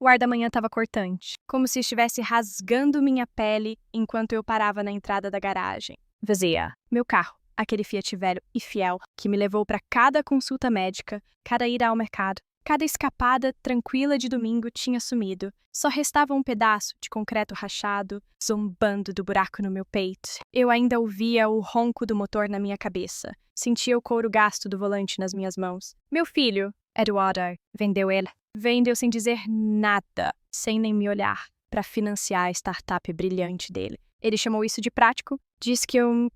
O ar da manhã estava cortante, como se estivesse rasgando minha pele enquanto eu parava na entrada da garagem. Vazia. Meu carro, aquele Fiat velho e fiel, que me levou para cada consulta médica, cada ida ao mercado, cada escapada tranquila de domingo tinha sumido. Só restava um pedaço de concreto rachado, zombando do buraco no meu peito. Eu ainda ouvia o ronco do motor na minha cabeça. Sentia o couro gasto do volante nas minhas mãos. Meu filho, Eduardo, vendeu ele. Vendeu sem dizer nada, sem nem me olhar, para financiar a startup brilhante dele. Ele chamou isso de prático, disse que eu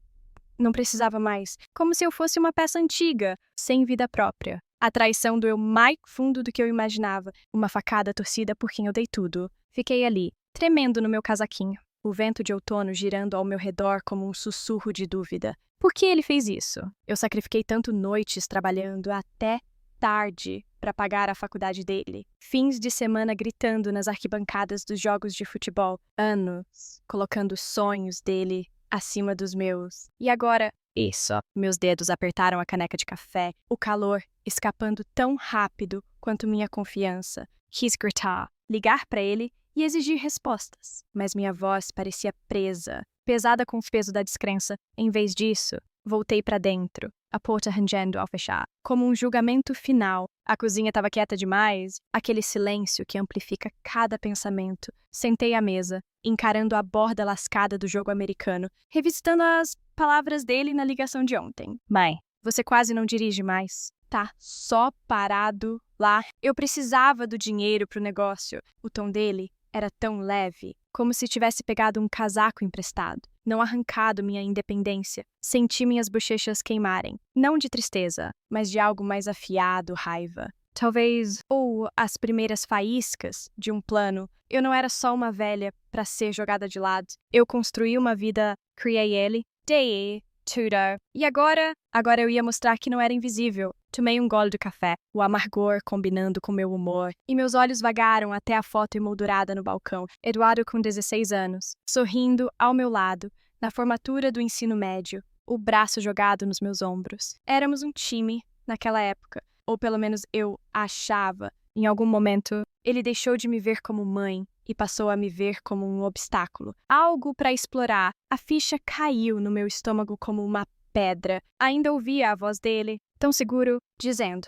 não precisava mais, como se eu fosse uma peça antiga, sem vida própria. A traição doeu mais fundo do que eu imaginava, uma facada torcida por quem eu dei tudo. Fiquei ali, tremendo no meu casaquinho, o vento de outono girando ao meu redor como um sussurro de dúvida. Por que ele fez isso? Eu sacrifiquei tanto noites trabalhando até tarde para pagar a faculdade dele. Fins de semana gritando nas arquibancadas dos jogos de futebol. Anos colocando os sonhos dele acima dos meus. E agora, isso. Meus dedos apertaram a caneca de café, o calor escapando tão rápido quanto minha confiança. Quis gritar, ligar para ele e exigir respostas. Mas minha voz parecia presa, pesada com o peso da descrença. Em vez disso, voltei para dentro, a porta rangendo ao fechar. Como um julgamento final, a cozinha estava quieta demais, aquele silêncio que amplifica cada pensamento. Sentei à mesa, encarando a borda lascada do jogo americano, revisitando as palavras dele na ligação de ontem. Mãe, você quase não dirige mais. Tá só parado lá. Eu precisava do dinheiro pro negócio. O tom dele era tão leve, como se tivesse pegado um casaco emprestado, não arrancado minha independência. Senti minhas bochechas queimarem, não de tristeza, mas de algo mais afiado, raiva. Talvez, ou as primeiras faíscas de um plano. Eu não era só uma velha para ser jogada de lado. Eu construí uma vida, criei ele, dei tudo. E agora eu ia mostrar que não era invisível. Tomei um gole de café, o amargor combinando com meu humor, e meus olhos vagaram até a foto emoldurada no balcão. Eduardo com 16 anos, sorrindo ao meu lado, na formatura do ensino médio, o braço jogado nos meus ombros. Éramos um time naquela época, ou pelo menos eu achava. Em algum momento, ele deixou de me ver como mãe e passou a me ver como um obstáculo. Algo para explorar. A ficha caiu no meu estômago como uma pedra. Ainda ouvia a voz dele, tão seguro, dizendo: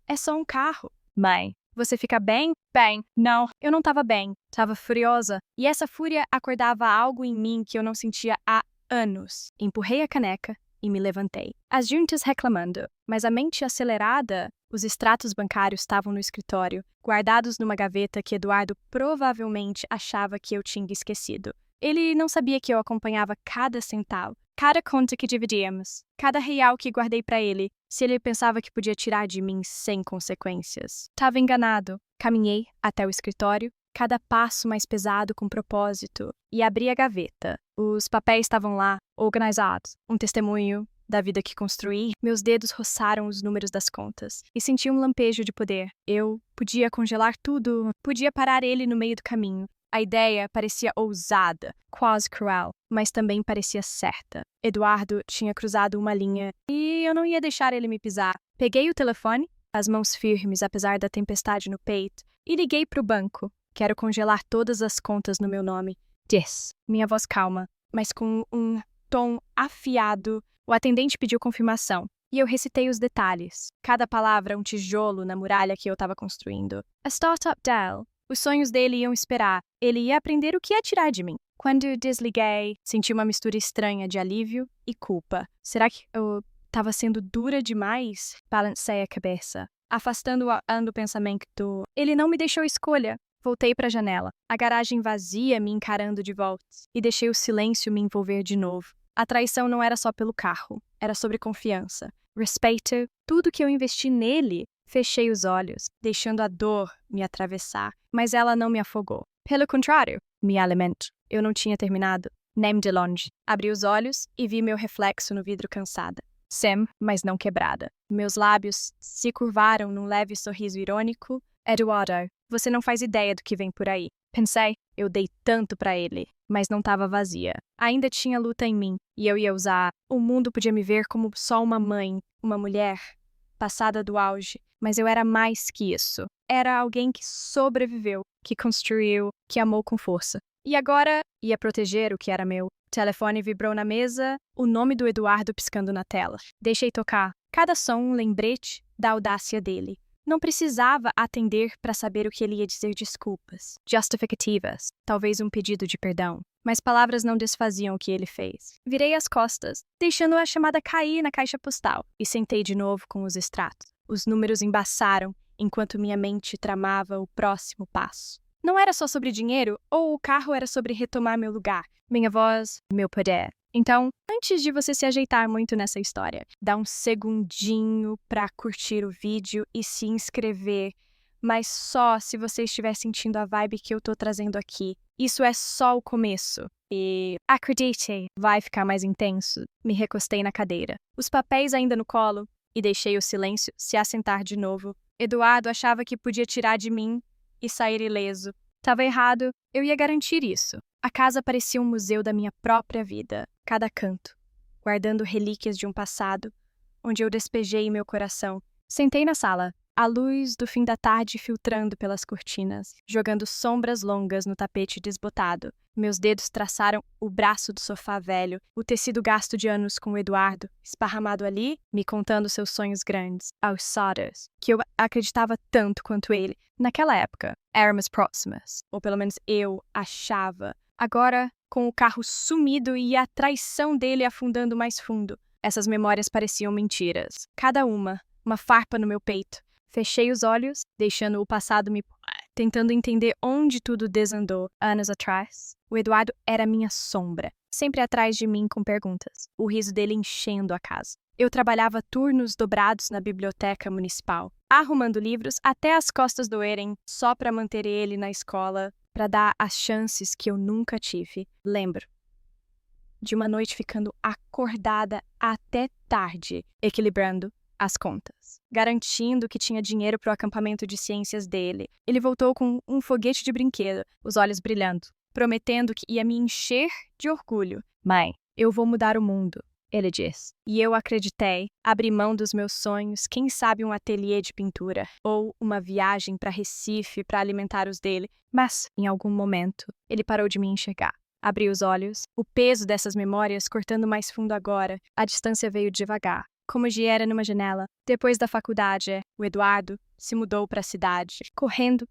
é só um carro. Mãe, você fica bem? Bem, não. Eu não estava bem. Estava furiosa. E essa fúria acordava algo em mim que eu não sentia há anos. Empurrei a caneca e me levantei. As juntas reclamando, mas a mente acelerada. Os extratos bancários estavam no escritório, guardados numa gaveta que Eduardo provavelmente achava que eu tinha esquecido. Ele não sabia que eu acompanhava cada centavo, cada conta que dividíamos, cada real que guardei para ele, se ele pensava que podia tirar de mim sem consequências. Estava enganado. Caminhei até o escritório, cada passo mais pesado com propósito, e abri a gaveta. Os papéis estavam lá, organizados, um testemunho da vida que construí. Meus dedos roçaram os números das contas e senti um lampejo de poder. Eu podia congelar tudo, podia parar ele no meio do caminho. A ideia parecia ousada, quase cruel, mas também parecia certa. Eduardo tinha cruzado uma linha e eu não ia deixar ele me pisar. Peguei o telefone, as mãos firmes apesar da tempestade no peito, e liguei para o banco. Quero congelar todas as contas no meu nome. Disse, minha voz calma, mas com um tom afiado. O atendente pediu confirmação, e eu recitei os detalhes. Cada palavra um tijolo na muralha que eu estava construindo. A startup Dell. Os sonhos dele iam esperar. Ele ia aprender o que é tirar de mim. Quando desliguei, senti uma mistura estranha de alívio e culpa. Será que eu estava sendo dura demais? Balancei a cabeça, afastando o pensamento. Ele não me deixou escolha. Voltei para a janela, a garagem vazia me encarando de volta, e deixei o silêncio me envolver de novo. A traição não era só pelo carro, era sobre confiança, respeito, tudo que eu investi nele. Fechei os olhos, deixando a dor me atravessar, mas ela não me afogou. Pelo contrário, me alimentou. Eu não tinha terminado, nem de longe. Abri os olhos e vi meu reflexo no vidro cansada. Sim, mas não quebrada. Meus lábios se curvaram num leve sorriso irônico. Eduardo, você não faz ideia do que vem por aí. Pensei, eu dei tanto pra ele, mas não estava vazia. Ainda tinha luta em mim, e eu ia usar. O mundo podia me ver como só uma mãe, uma mulher, passada do auge, Mas eu era mais que isso. Era alguém que sobreviveu, que construiu, que amou com força. E agora ia proteger o que era meu. O telefone vibrou na mesa, o nome do Eduardo piscando na tela. Deixei tocar. Cada som um lembrete da audácia dele. Não precisava atender para saber o que ele ia dizer desculpas, justificativas, talvez um pedido de perdão. Mas palavras não desfaziam o que ele fez. Virei as costas, deixando a chamada cair na caixa postal, e sentei de novo com os extratos. Os números embaçaram, enquanto minha mente tramava o próximo passo. Não era só sobre dinheiro, ou o carro era sobre retomar meu lugar, minha voz, meu poder. Então, antes de você se ajeitar muito nessa história, dá um segundinho para curtir o vídeo e se inscrever, mas só se você estiver sentindo a vibe que eu tô trazendo aqui. Isso é só o começo. E, acredite, vai ficar mais intenso. Me recostei na cadeira, os papéis ainda no colo, e deixei o silêncio se assentar de novo. Eduardo achava que podia tirar de mim e sair ileso. Tava errado, eu ia garantir isso. A casa parecia um museu da minha própria vida, cada canto, guardando relíquias de um passado, onde eu despejei meu coração. Sentei na sala, a luz do fim da tarde filtrando pelas cortinas, jogando sombras longas no tapete desbotado. Meus dedos traçaram o braço do sofá velho, o tecido gasto de anos com o Eduardo, esparramado ali, me contando seus sonhos grandes, aos sodas, que eu acreditava tanto quanto ele. Naquela época, éramos próximas, ou pelo menos eu achava. Agora, com o carro sumido e a traição dele afundando mais fundo, essas memórias pareciam mentiras. Cada uma farpa no meu peito. Fechei os olhos, deixando o passado me tentando entender onde tudo desandou. Anos atrás, o Eduardo era minha sombra, sempre atrás de mim com perguntas, o riso dele enchendo a casa. Eu trabalhava turnos dobrados na biblioteca municipal, arrumando livros até as costas doerem, só para manter ele na escola, para dar as chances que eu nunca tive. Lembro de uma noite ficando acordada até tarde, equilibrando as contas, garantindo que tinha dinheiro para o acampamento de ciências dele. Ele voltou com um foguete de brinquedo, os olhos brilhando, prometendo que ia me encher de orgulho. Mãe, eu vou mudar o mundo, ele disse. E eu acreditei, abri mão dos meus sonhos, quem sabe um ateliê de pintura, ou uma viagem para Recife para alimentar os dele. Mas, em algum momento, ele parou de me enxergar. Abri os olhos, o peso dessas memórias cortando mais fundo agora. A distância veio devagar, como de era numa janela. Depois da faculdade, o Eduardo se mudou para a cidade, correndo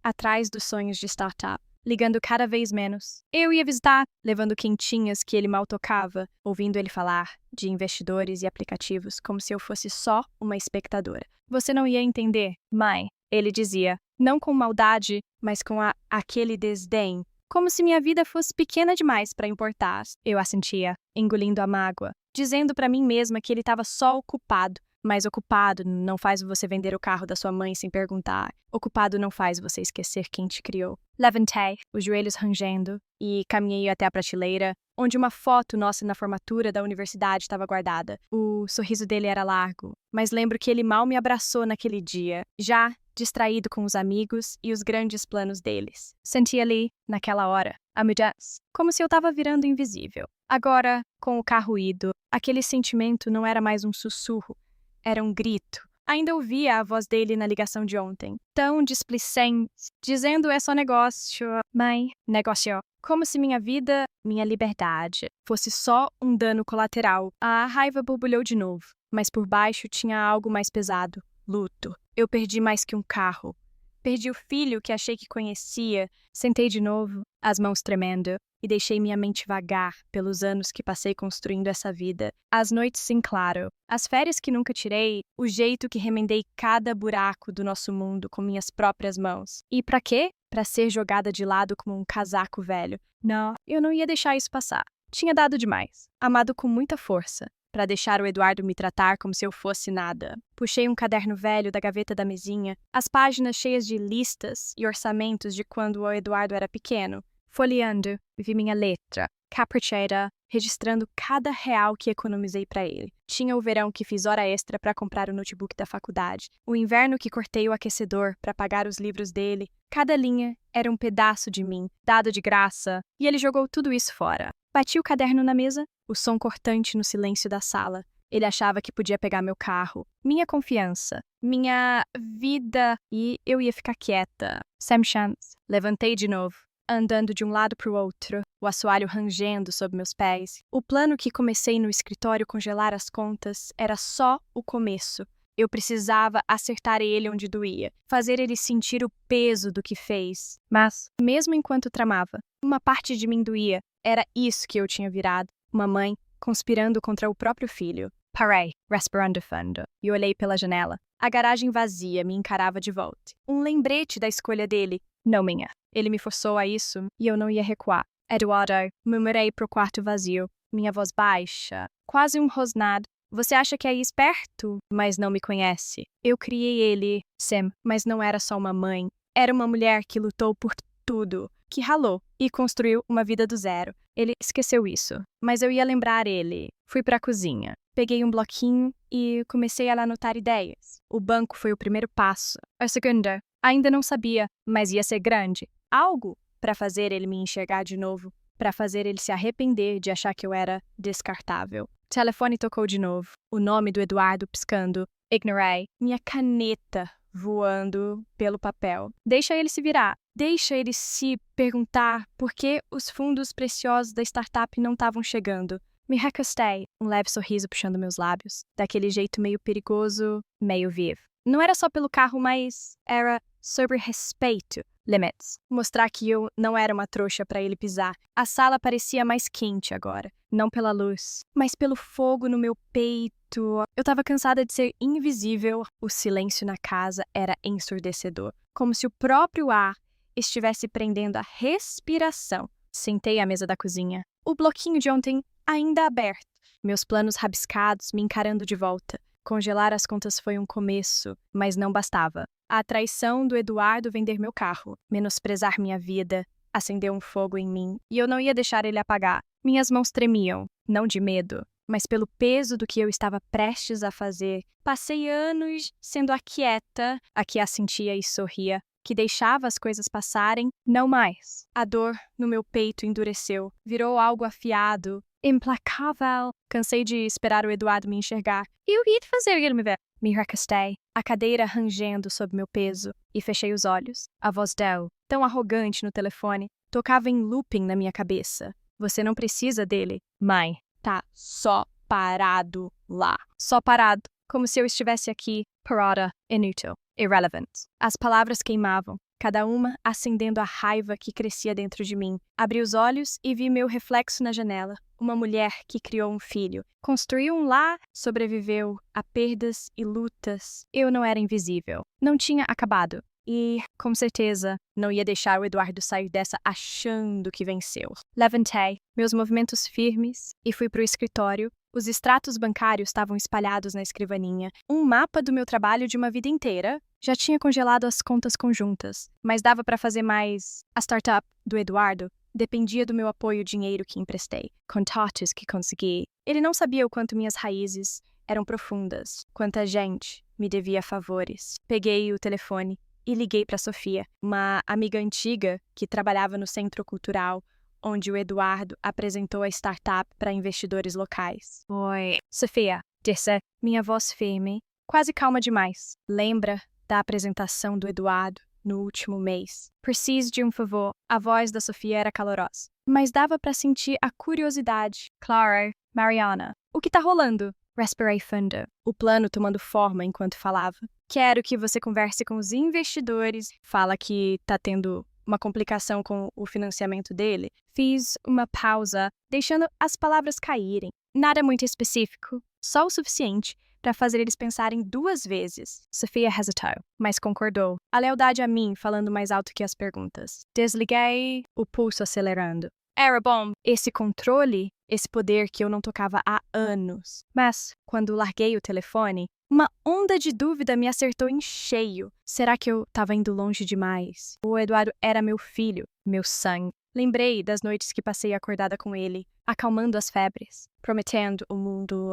atrás dos sonhos de startup, ligando cada vez menos. Eu ia visitar, levando quentinhas que ele mal tocava, ouvindo ele falar de investidores e aplicativos como se eu fosse só uma espectadora. Você não ia entender, mãe, ele dizia, não com maldade, mas com aquele desdém, como se minha vida fosse pequena demais para importar. Eu assentia, engolindo a mágoa, dizendo para mim mesma que ele estava só ocupado. Mas ocupado não faz você vender o carro da sua mãe sem perguntar. Ocupado não faz você esquecer quem te criou. Levantei, os joelhos rangendo, e caminhei até a prateleira, onde uma foto nossa na formatura da universidade estava guardada. O sorriso dele era largo, mas lembro que ele mal me abraçou naquele dia, já distraído com os amigos e os grandes planos deles. Senti ali, naquela hora, a mudança, como se eu estava virando invisível. Agora, com o carro ido, aquele sentimento não era mais um sussurro, era um grito. Ainda ouvia a voz dele na ligação de ontem, tão displicente, dizendo é só negócio, mãe, negócio. Como se minha vida, minha liberdade, fosse só um dano colateral. A raiva borbulhou de novo, mas por baixo tinha algo mais pesado, luto. Eu perdi mais que um carro. Perdi o filho que achei que conhecia. Sentei de novo, as mãos tremendo, e deixei minha mente vagar pelos anos que passei construindo essa vida. As noites sem claro, as férias que nunca tirei, o jeito que remendei cada buraco do nosso mundo com minhas próprias mãos. E pra quê? Pra ser jogada de lado como um casaco velho. Não, eu não ia deixar isso passar. Tinha dado demais. Amado com muita força, para deixar o Eduardo me tratar como se eu fosse nada. Puxei um caderno velho da gaveta da mesinha, as páginas cheias de listas e orçamentos de quando o Eduardo era pequeno. Folheando, vi minha letra, caprichada, registrando cada real que economizei para ele. Tinha o verão que fiz hora extra para comprar o notebook da faculdade, o inverno que cortei o aquecedor para pagar os livros dele. Cada linha era um pedaço de mim, dado de graça, e ele jogou tudo isso fora. Bati o caderno na mesa, o som cortante no silêncio da sala. Ele achava que podia pegar meu carro, minha confiança, minha vida e eu ia ficar quieta. Sem chance. Levantei de novo, andando de um lado para o outro, o assoalho rangendo sob meus pés. O plano que comecei no escritório congelar as contas era só o começo. Eu precisava acertar ele onde doía, fazer ele sentir o peso do que fez. Mas, mesmo enquanto tramava, uma parte de mim doía. Era isso que eu tinha virado, uma mãe conspirando contra o próprio filho. Parei, respirando fundo, e olhei pela janela. A garagem vazia me encarava de volta. Um lembrete da escolha dele, não minha. Ele me forçou a isso e eu não ia recuar. Eduardo, murmurei pro quarto vazio, minha voz baixa, quase um rosnado. Você acha que é esperto, mas não me conhece. Eu criei ele, Sam, mas não era só uma mãe. Era uma mulher que lutou por tudo, que ralou e construiu uma vida do zero. Ele esqueceu isso, mas eu ia lembrar ele. Fui para a cozinha, peguei um bloquinho e comecei a anotar ideias. O banco foi o primeiro passo. A segunda, ainda não sabia, mas ia ser grande. Algo para fazer ele me enxergar de novo, para fazer ele se arrepender de achar que eu era descartável. O telefone tocou de novo, o nome do Eduardo piscando. Ignorei, minha caneta voando pelo papel. Deixa ele se virar. Deixa ele se perguntar por que os fundos preciosos da startup não estavam chegando. Me recostei, um leve sorriso puxando meus lábios, daquele jeito meio perigoso, meio vivo. Não era só pelo carro, mas era sobre respeito, limits. Mostrar que eu não era uma trouxa para ele pisar. A sala parecia mais quente agora, não pela luz, mas pelo fogo no meu peito. Eu estava cansada de ser invisível. O silêncio na casa era ensurdecedor, como se o próprio ar estivesse prendendo a respiração. Sentei à mesa da cozinha, o bloquinho de ontem ainda aberto, meus planos rabiscados me encarando de volta. Congelar as contas foi um começo, mas não bastava. A traição do Eduardo vender meu carro, menosprezar minha vida, acendeu um fogo em mim e eu não ia deixar ele apagar. Minhas mãos tremiam, não de medo, mas pelo peso do que eu estava prestes a fazer. Passei anos sendo a quieta, a que assentia e sorria, que deixava as coisas passarem, não mais. A dor no meu peito endureceu, virou algo afiado, implacável. Cansei de esperar o Eduardo me enxergar. Eu ia fazer ele me ver. Me recostei, a cadeira rangendo sob meu peso, e fechei os olhos. A voz dele, tão arrogante no telefone, tocava em looping na minha cabeça. Você não precisa dele, mãe. Tá só parado lá. Só parado, como se eu estivesse aqui, parada, inútil, irrelevant. As palavras queimavam, cada uma acendendo a raiva que crescia dentro de mim. Abri os olhos e vi meu reflexo na janela. Uma mulher que criou um filho, construiu um lar, sobreviveu a perdas e lutas. Eu não era invisível, não tinha acabado. E, com certeza, não ia deixar o Eduardo sair dessa achando que venceu. Levantei, meus movimentos firmes, e fui para o escritório. Os extratos bancários estavam espalhados na escrivaninha. Um mapa do meu trabalho de uma vida inteira. Já tinha congelado as contas conjuntas, mas dava para fazer mais. A startup do Eduardo dependia do meu apoio dinheiro que emprestei, contatos que consegui. Ele não sabia o quanto minhas raízes eram profundas, quanta gente me devia favores. Peguei o telefone e liguei para Sofia, uma amiga antiga que trabalhava no Centro Cultural, onde o Eduardo apresentou a startup para investidores locais. Oi, Sofia, disse minha voz firme, quase calma demais. Lembra da apresentação do Eduardo no último mês? Preciso de um favor. A voz da Sofia era calorosa, mas dava para sentir a curiosidade. Claro, Mariana. O que tá rolando? Respirei fundo, o plano tomando forma enquanto falava. Quero que você converse com os investidores. Fala que tá tendo uma complicação com o financiamento dele. Fiz uma pausa, deixando as palavras caírem. Nada muito específico, só o suficiente para fazer eles pensarem duas vezes. Sofia hesitou, mas concordou. A lealdade a mim falando mais alto que as perguntas. Desliguei, o pulso acelerando. Era bom, esse controle, esse poder que eu não tocava há anos. Mas, quando larguei o telefone, uma onda de dúvida me acertou em cheio. Será que eu estava indo longe demais? O Eduardo era meu filho, meu sangue. Lembrei das noites que passei acordada com ele, acalmando as febres, prometendo o mundo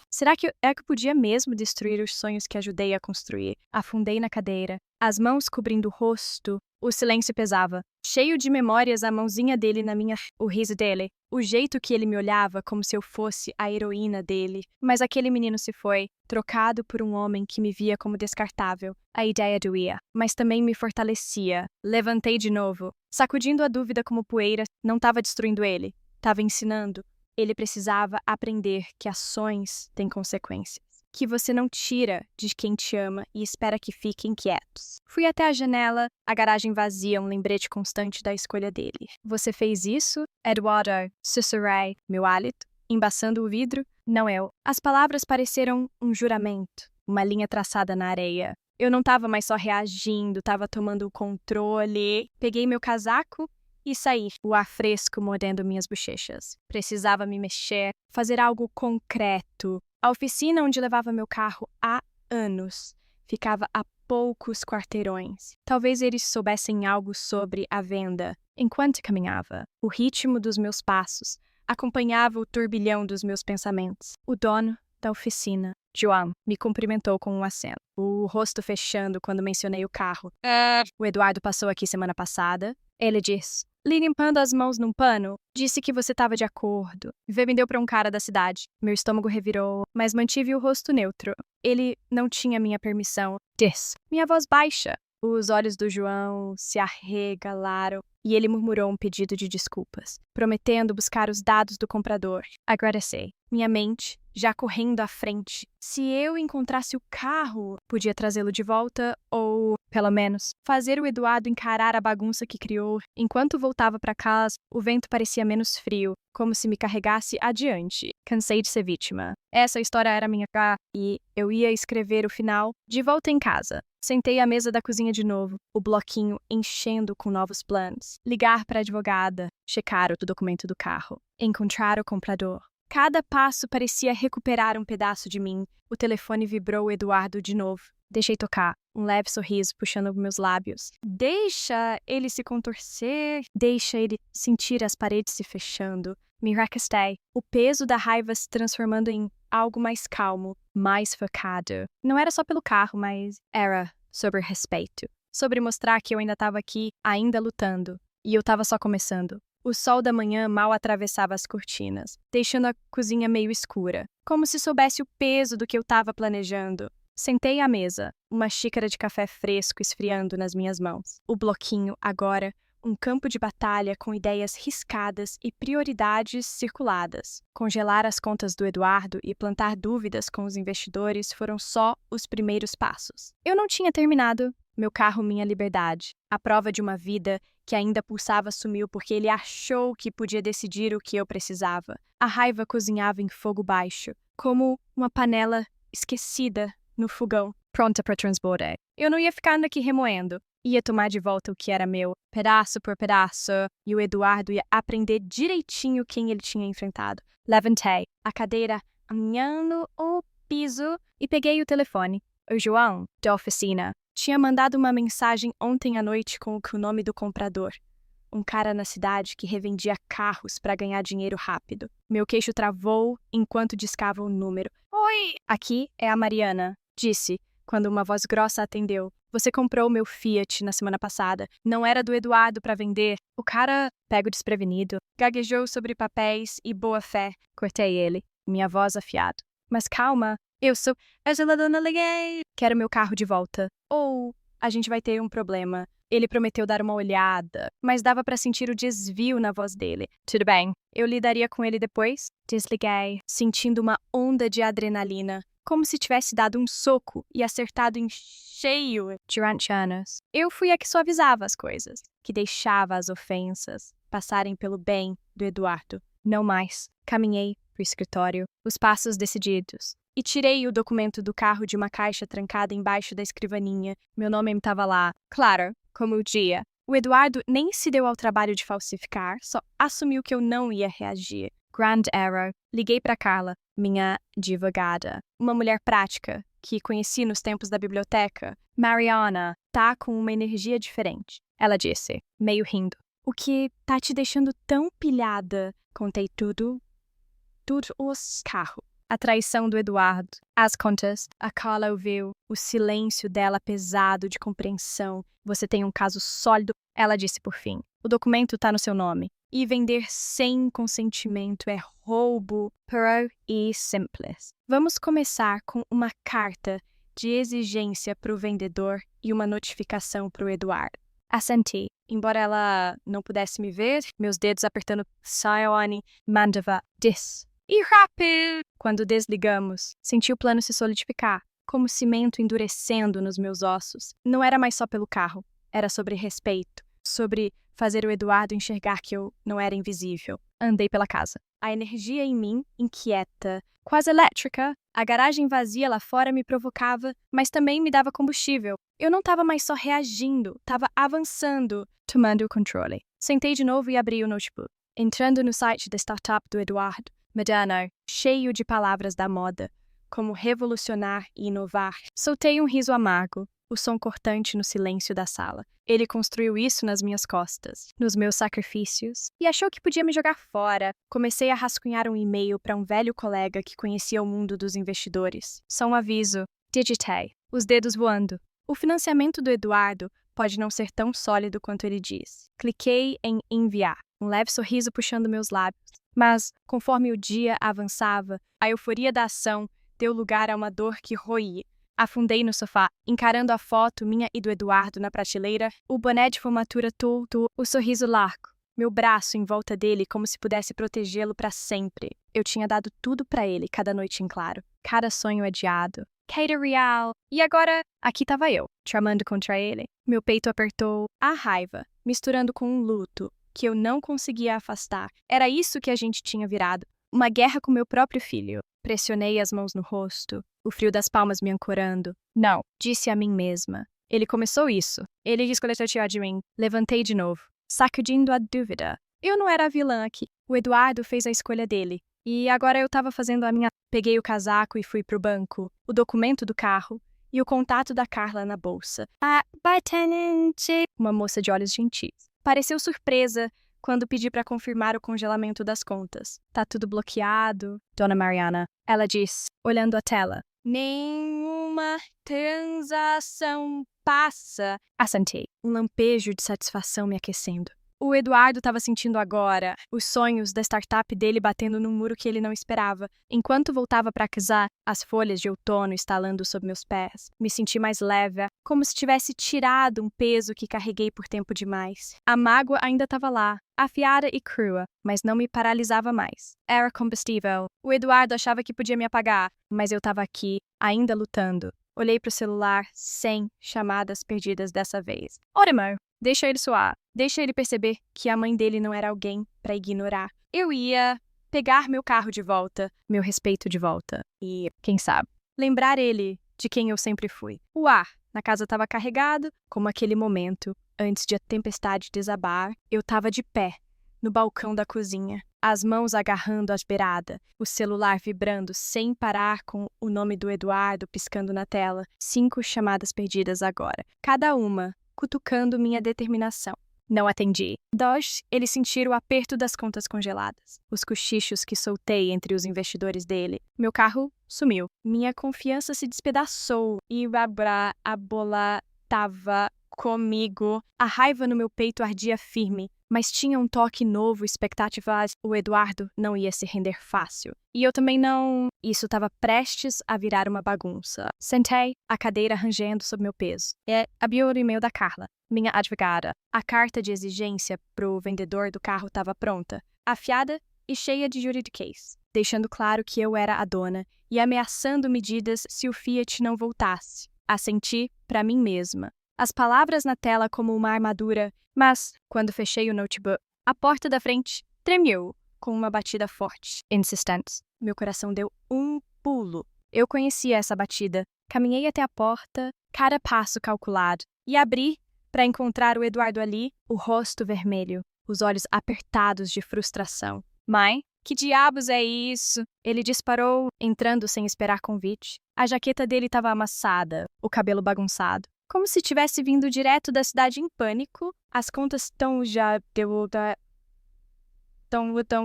Será que eu podia mesmo destruir os sonhos que ajudei a construir? Afundei na cadeira, as mãos cobrindo o rosto. O silêncio pesava. Cheio de memórias, a mãozinha dele na minha... O riso dele. O jeito que ele me olhava como se eu fosse a heroína dele. Mas aquele menino se foi, trocado por um homem que me via como descartável. A ideia doía, mas também me fortalecia. Levantei de novo, sacudindo a dúvida como poeira. Não estava destruindo ele, estava ensinando. Ele precisava aprender que ações têm consequências. Que você não tira de quem te ama e espera que fiquem quietos. Fui até a janela, a garagem vazia, um lembrete constante da escolha dele. Você fez isso? Eduardo, sussurrei, meu hálito, embaçando o vidro. Não eu. As palavras pareceram um juramento, uma linha traçada na areia. Eu não estava mais só reagindo, estava tomando o controle. Peguei meu casaco e saí, o ar fresco mordendo minhas bochechas. Precisava me mexer, fazer algo concreto. A oficina onde levava meu carro há anos ficava a poucos quarteirões. Talvez eles soubessem algo sobre a venda. Enquanto caminhava, o ritmo dos meus passos acompanhava o turbilhão dos meus pensamentos. O dono da oficina, João, me cumprimentou com um aceno, o rosto fechando quando mencionei o carro. O Eduardo passou aqui semana passada. Ele disse, limpando as mãos num pano, disse que você estava de acordo. Me deu para um cara da cidade. Meu estômago revirou, mas mantive o rosto neutro. Ele não tinha minha permissão. Disse, minha voz baixa. Os olhos do João se arregalaram e ele murmurou um pedido de desculpas, prometendo buscar os dados do comprador. Agradeci. Minha mente, já correndo à frente. Se eu encontrasse o carro, podia trazê-lo de volta ou, pelo menos, fazer o Eduardo encarar a bagunça que criou. Enquanto voltava para casa, o vento parecia menos frio, como se me carregasse adiante. Cansei de ser vítima. Essa história era minha cara e eu ia escrever o final de volta em casa. Sentei à mesa da cozinha de novo, o bloquinho enchendo com novos planos. Ligar para a advogada, checar o documento do carro, encontrar o comprador. Cada passo parecia recuperar um pedaço de mim. O telefone vibrou Eduardo de novo. Deixei tocar, um leve sorriso puxando meus lábios. Deixa ele se contorcer, deixa ele sentir as paredes se fechando. Me recastei, o peso da raiva se transformando em algo mais calmo, mais focado. Não era só pelo carro, mas era sobre respeito. Sobre mostrar que eu ainda estava aqui, ainda lutando. E eu estava só começando. O sol da manhã mal atravessava as cortinas, deixando a cozinha meio escura, como se soubesse o peso do que eu estava planejando. Sentei à mesa, uma xícara de café fresco esfriando nas minhas mãos. O bloquinho, agora, um campo de batalha com ideias riscadas e prioridades circuladas. Congelar as contas do Eduardo e plantar dúvidas com os investidores foram só os primeiros passos. Eu não tinha terminado. Meu carro, minha liberdade. A prova de uma vida que ainda pulsava sumiu porque ele achou que podia decidir o que eu precisava. A raiva cozinhava em fogo baixo, como uma panela esquecida no fogão, pronta para transbordar. Eu não ia ficar aqui remoendo. Ia tomar de volta o que era meu, pedaço por pedaço, e o Eduardo ia aprender direitinho quem ele tinha enfrentado. Levantei a cadeira, alinhando o piso, e peguei o telefone. O João, da oficina, tinha mandado uma mensagem ontem à noite com o nome do comprador. Um cara na cidade que revendia carros para ganhar dinheiro rápido. Meu queixo travou enquanto discava o número. Oi! Aqui é a Mariana, disse, quando uma voz grossa atendeu. Você comprou meu Fiat na semana passada. Não era do Eduardo para vender. O cara, pego desprevenido, gaguejou sobre papéis e boa fé. Cortei ele, minha voz afiada. Mas calma, eu sou a dona Liguei. Quero meu carro de volta. Ou a gente vai ter um problema. Ele prometeu dar uma olhada, mas dava para sentir o desvio na voz dele. Tudo bem, eu lidaria com ele depois. Desliguei, sentindo uma onda de adrenalina, como se tivesse dado um soco e acertado em cheio durante anos. Eu fui a que suavizava as coisas, que deixava as ofensas passarem pelo bem do Eduardo. Não mais. Caminhei pro escritório, os passos decididos. E tirei o documento do carro de uma caixa trancada embaixo da escrivaninha. Meu nome estava lá, claro, como o dia. O Eduardo nem se deu ao trabalho de falsificar, só assumiu que eu não ia reagir. Grand error. Liguei para Carla, minha advogada. Uma mulher prática, que conheci nos tempos da biblioteca. Mariana, tá com uma energia diferente. Ela disse, meio rindo. O que tá te deixando tão pilhada? Contei tudo os carros. A traição do Eduardo. As contas. A Carla ouviu. O silêncio dela pesado de compreensão. Você tem um caso sólido. Ela disse por fim. O documento tá no seu nome. E vender sem consentimento é roubo puro e simples. Vamos começar com uma carta de exigência para o vendedor e uma notificação para o Eduardo. Assenti. Embora ela não pudesse me ver, meus dedos apertando Sayone mandava diz. E rápido! Quando desligamos, senti o plano se solidificar, como cimento endurecendo nos meus ossos. Não era mais só pelo carro, era sobre respeito, sobre fazer o Eduardo enxergar que eu não era invisível. Andei pela casa. A energia em mim, inquieta, quase elétrica, a garagem vazia lá fora me provocava, mas também me dava combustível. Eu não estava mais só reagindo, estava avançando, tomando o controle. Sentei de novo e abri o notebook. Entrando no site da startup do Eduardo, Medano, cheio de palavras da moda, como revolucionar e inovar, soltei um riso amargo, o som cortante no silêncio da sala. Ele construiu isso nas minhas costas, nos meus sacrifícios, e achou que podia me jogar fora. Comecei a rascunhar um e-mail para um velho colega que conhecia o mundo dos investidores. Só um aviso. Digitei, os dedos voando. O financiamento do Eduardo pode não ser tão sólido quanto ele diz. Cliquei em enviar, um leve sorriso puxando meus lábios. Mas, conforme o dia avançava, a euforia da ação deu lugar a uma dor que roía. Afundei no sofá, encarando a foto minha e do Eduardo na prateleira, o boné de formatura todo, o sorriso largo, meu braço em volta dele como se pudesse protegê-lo para sempre. Eu tinha dado tudo para ele cada noite em claro, cada sonho adiado. Queda real. E agora, aqui estava eu, tramando contra ele. Meu peito apertou, a raiva, misturando com um luto que eu não conseguia afastar. Era isso que a gente tinha virado. Uma guerra com meu próprio filho. Pressionei as mãos no rosto, o frio das palmas me ancorando. Não, disse a mim mesma. Ele começou isso. Ele quis coletar de mim. Levantei de novo, sacudindo a dúvida. Eu não era a vilã aqui. O Eduardo fez a escolha dele. E agora eu estava fazendo a minha. Peguei o casaco e fui pro banco, o documento do carro e o contato da Carla na bolsa. Tenente, uma moça de olhos gentis. Pareceu surpresa quando pedi para confirmar o congelamento das contas. Tá tudo bloqueado, Dona Mariana. Ela disse, olhando a tela. Nenhuma transação passa. Assentei, um lampejo de satisfação me aquecendo. O Eduardo estava sentindo agora os sonhos da startup dele batendo num muro que ele não esperava. Enquanto voltava para casar, as folhas de outono estalando sob meus pés. Me senti mais leve, como se tivesse tirado um peso que carreguei por tempo demais. A mágoa ainda estava lá, afiada e crua, mas não me paralisava mais. Era combustível. O Eduardo achava que podia me apagar, mas eu estava aqui, ainda lutando. Olhei para o celular, sem chamadas perdidas dessa vez. Ótimo! Deixa ele soar. Deixa ele perceber que a mãe dele não era alguém para ignorar. Eu ia pegar meu carro de volta, meu respeito de volta. E, quem sabe, lembrar ele de quem eu sempre fui. O ar na casa estava carregado, como aquele momento, antes de a tempestade desabar, eu estava de pé, no balcão da cozinha, as mãos agarrando as beiradas, o celular vibrando sem parar com o nome do Eduardo piscando na tela. 5 chamadas perdidas agora, cada uma cutucando minha determinação. Não atendi. 2, eles sentiram o aperto das contas congeladas. Os cochichos que soltei entre os investidores dele. Meu carro sumiu. Minha confiança se despedaçou. E a bola tava comigo. A raiva no meu peito ardia firme. Mas tinha um toque novo, expectativas. O Eduardo não ia se render fácil. E eu também não. Isso estava prestes a virar uma bagunça. Sentei, a cadeira rangendo sob meu peso. Abri o e-mail da Carla, minha advogada. A carta de exigência pro vendedor do carro estava pronta, afiada e cheia de juridiquês, deixando claro que eu era a dona e ameaçando medidas se o Fiat não voltasse. Assenti para mim mesma. As palavras na tela como uma armadura, mas, quando fechei o notebook, a porta da frente tremeu com uma batida forte, insistente. Meu coração deu um pulo. Eu conhecia essa batida. Caminhei até a porta, cada passo calculado, e abri para encontrar o Eduardo ali, o rosto vermelho, os olhos apertados de frustração. Mãe, que diabos é isso? Ele disparou, entrando sem esperar convite. A jaqueta dele estava amassada, o cabelo bagunçado. Como se tivesse vindo direto da cidade em pânico. As contas estão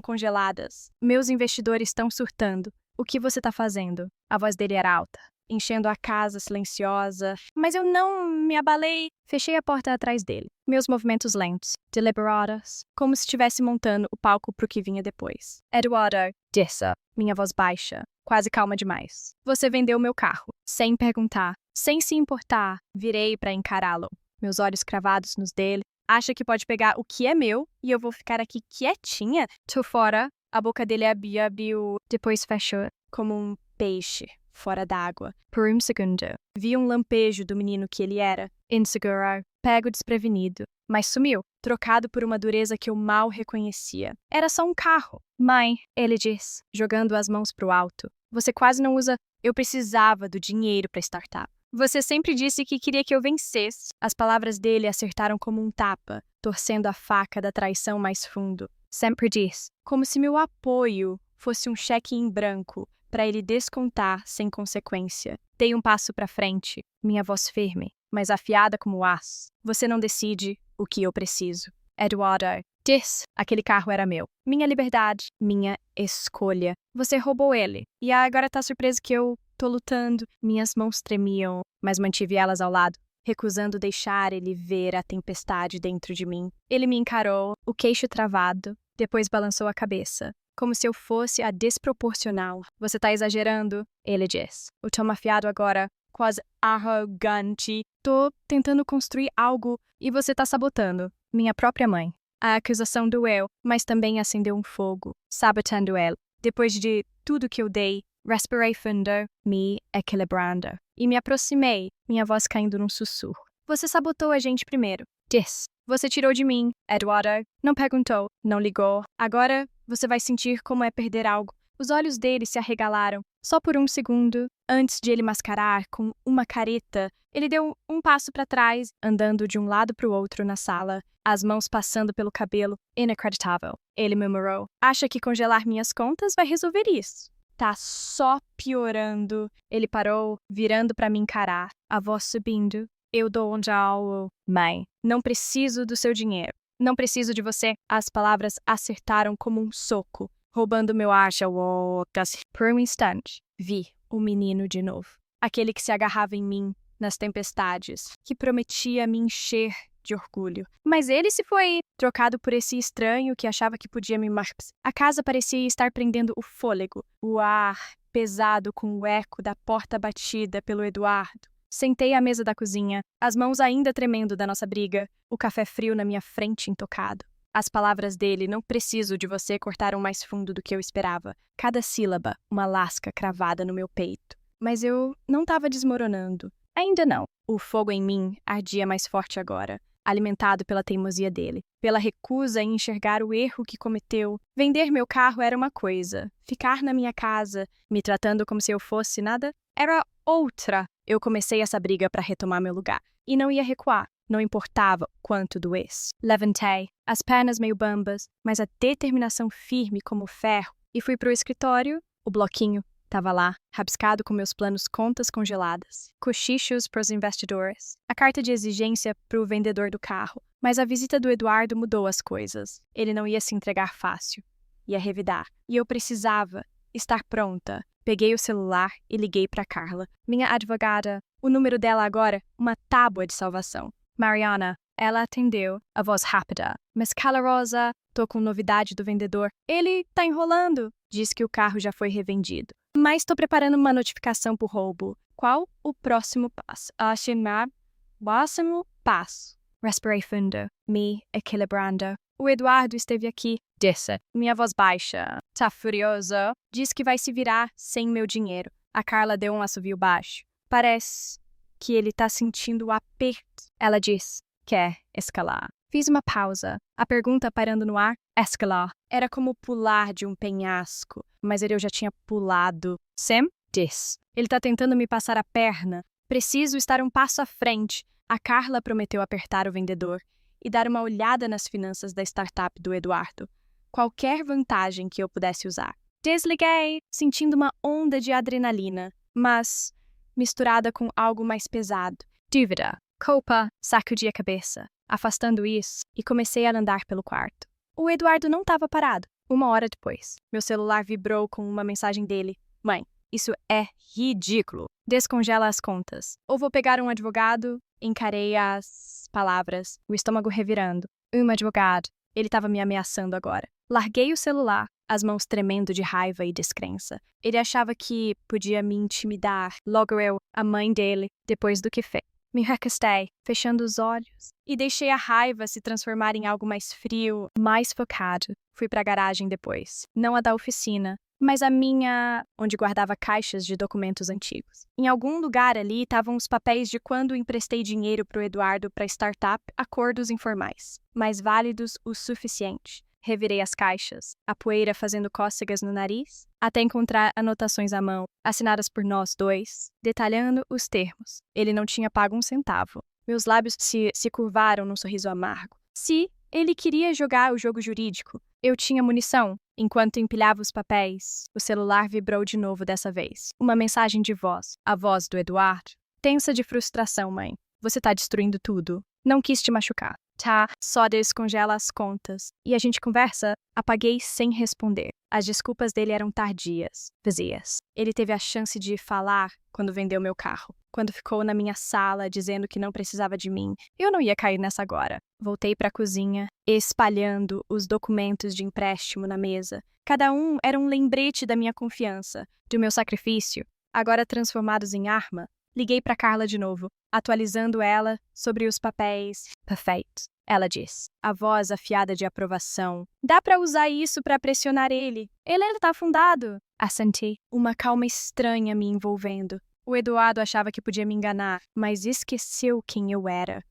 congeladas. Meus investidores estão surtando. o que você tá fazendo? A voz dele era alta, enchendo a casa silenciosa. Mas eu não me abalei. Fechei a porta atrás dele. Meus movimentos lentos, deliberados, como se estivesse montando o palco pro que vinha depois. Eduardo, disse, minha voz baixa, quase calma demais. Você vendeu meu carro, sem perguntar, sem se importar. Virei para encará-lo, meus olhos cravados nos dele. Acha que pode pegar o que é meu e eu vou ficar aqui quietinha? Tô fora. A boca dele abriu, depois fechou, como um peixe fora d'água. Por um segundo, vi um lampejo do menino que ele era, inseguro, pego desprevenido, mas sumiu, trocado por uma dureza que eu mal reconhecia. Era só um carro. Mãe, ele disse, jogando as mãos pro alto. Você quase não usa. Eu precisava do dinheiro para startup. Você sempre disse que queria que eu vencesse. As palavras dele acertaram como um tapa, torcendo a faca da traição mais fundo. Sempre disse, como se meu apoio fosse um cheque em branco para ele descontar sem consequência. Dei um passo para frente, minha voz firme, mas afiada como aço. Você não decide o que eu preciso. Eduardo, disse, aquele carro era meu. Minha liberdade, minha escolha. Você roubou ele. E agora tá surpreso que eu tô lutando. Minhas mãos tremiam, mas mantive elas ao lado, recusando deixar ele ver a tempestade dentro de mim. Ele me encarou, o queixo travado, depois balançou a cabeça, como se eu fosse a desproporcional. Você tá exagerando, ele disse. O tom afiado agora, quase arrogante. Tô tentando construir algo e você tá sabotando. Minha própria mãe. A acusação doeu, mas também acendeu um fogo, sabotando ela. Depois de tudo que eu dei, respirei fundo, me equilibrando. E me aproximei, minha voz caindo num sussurro. Você sabotou a gente primeiro. Disse. Você tirou de mim, Eduardo. Não perguntou, não ligou. Agora você vai sentir como é perder algo. Os olhos dele se arregalaram. Só por um segundo, antes de ele mascarar com uma careta, ele deu um passo para trás, andando de um lado para o outro na sala, as mãos passando pelo cabelo. Inacreditável. Ele murmurou. Acha que congelar minhas contas vai resolver isso? Tá só piorando. Ele parou, virando para me encarar, a voz subindo. Eu dou onde ao... Mãe, não preciso do seu dinheiro. Não preciso de você. As palavras acertaram como um soco, roubando meu ar. Por um instante, vi o menino de novo. Aquele que se agarrava em mim nas tempestades, que prometia me encher de orgulho. Mas ele se foi, trocado por esse estranho que achava que podia me matar. A casa parecia estar prendendo o fôlego, o ar pesado com o eco da porta batida pelo Eduardo. Sentei à mesa da cozinha, as mãos ainda tremendo da nossa briga, o café frio na minha frente intocado. As palavras dele, não preciso de você, cortaram mais fundo do que eu esperava. Cada sílaba, uma lasca cravada no meu peito. Mas eu não estava desmoronando. Ainda não. O fogo em mim ardia mais forte agora, alimentado pela teimosia dele, pela recusa em enxergar o erro que cometeu. Vender meu carro era uma coisa, ficar na minha casa, me tratando como se eu fosse nada, era outra. Eu comecei essa briga para retomar meu lugar, e não ia recuar, não importava quanto doesse. Levantei, as pernas meio bambas, mas a determinação firme como ferro, e fui pro escritório. O bloquinho estava lá, rabiscado com meus planos contas congeladas, cochichos pros investidores, a carta de exigência pro vendedor do carro. Mas a visita do Eduardo mudou as coisas. Ele não ia se entregar fácil, ia revidar, e eu precisava estar pronta. Peguei o celular e liguei para Carla, minha advogada. O número dela agora, uma tábua de salvação. Mariana. Ela atendeu, a voz rápida, mas calorosa. Tô com novidade do vendedor. Ele tá enrolando. Diz que o carro já foi revendido. Mas tô preparando uma notificação por roubo. Qual o próximo passo? Próximo passo. Respirei fundo, me equilibrando. O Eduardo esteve aqui, disse, minha voz baixa. Tá furioso? Diz que vai se virar sem meu dinheiro. A Carla deu um assovio baixo. Parece que ele tá sentindo o aperto. Ela disse, quer escalar. Fiz uma pausa, a pergunta pairando no ar. Escalar. Era como pular de um penhasco, mas eu já tinha pulado. Sam? Disse. Ele tá tentando me passar a perna. Preciso estar um passo à frente. A Carla prometeu apertar o vendedor e dar uma olhada nas finanças da startup do Eduardo. Qualquer vantagem que eu pudesse usar. Desliguei, sentindo uma onda de adrenalina, mas misturada com algo mais pesado. Dúvida, culpa, sacudi a cabeça, afastando isso, e comecei a andar pelo quarto. O Eduardo não estava parado. 1 hora depois, meu celular vibrou com uma mensagem dele. Mãe, isso é ridículo. Descongela as contas. Ou vou pegar um advogado. Encarei as palavras, o estômago revirando. Advogado. Ele estava me ameaçando agora. Larguei o celular, as mãos tremendo de raiva e descrença. Ele achava que podia me intimidar. Logo eu, a mãe dele, depois do que fez. Me recostei, fechando os olhos, e deixei a raiva se transformar em algo mais frio, mais focado. Fui para a garagem depois. Não a da oficina, mas a minha, onde guardava caixas de documentos antigos. Em algum lugar ali estavam os papéis de quando emprestei dinheiro para o Eduardo para startup, acordos informais, mas válidos o suficiente. Revirei as caixas, a poeira fazendo cócegas no nariz, até encontrar anotações à mão, assinadas por nós dois, detalhando os termos. Ele não tinha pago um centavo. Meus lábios se curvaram num sorriso amargo. Se ele queria jogar o jogo jurídico, eu tinha munição. Enquanto empilhava os papéis, o celular vibrou de novo dessa vez. Uma mensagem de voz, a voz do Eduardo. Tensa de frustração, mãe. Você tá destruindo tudo. Não quis te machucar. Tá, só descongela as contas. E a gente conversa? Apaguei sem responder. As desculpas dele eram tardias, vazias. Ele teve a chance de falar quando vendeu meu carro. Quando ficou na minha sala dizendo que não precisava de mim. Eu não ia cair nessa agora. Voltei para a cozinha, espalhando os documentos de empréstimo na mesa. Cada um era um lembrete da minha confiança, do meu sacrifício, agora transformados em arma. Liguei para Carla de novo, atualizando ela sobre os papéis. Perfeito, ela disse, a voz afiada de aprovação. Dá para usar isso para pressionar ele. Ele está afundado. Assenti, uma calma estranha me envolvendo. O Eduardo achava que podia me enganar, mas esqueceu quem eu era.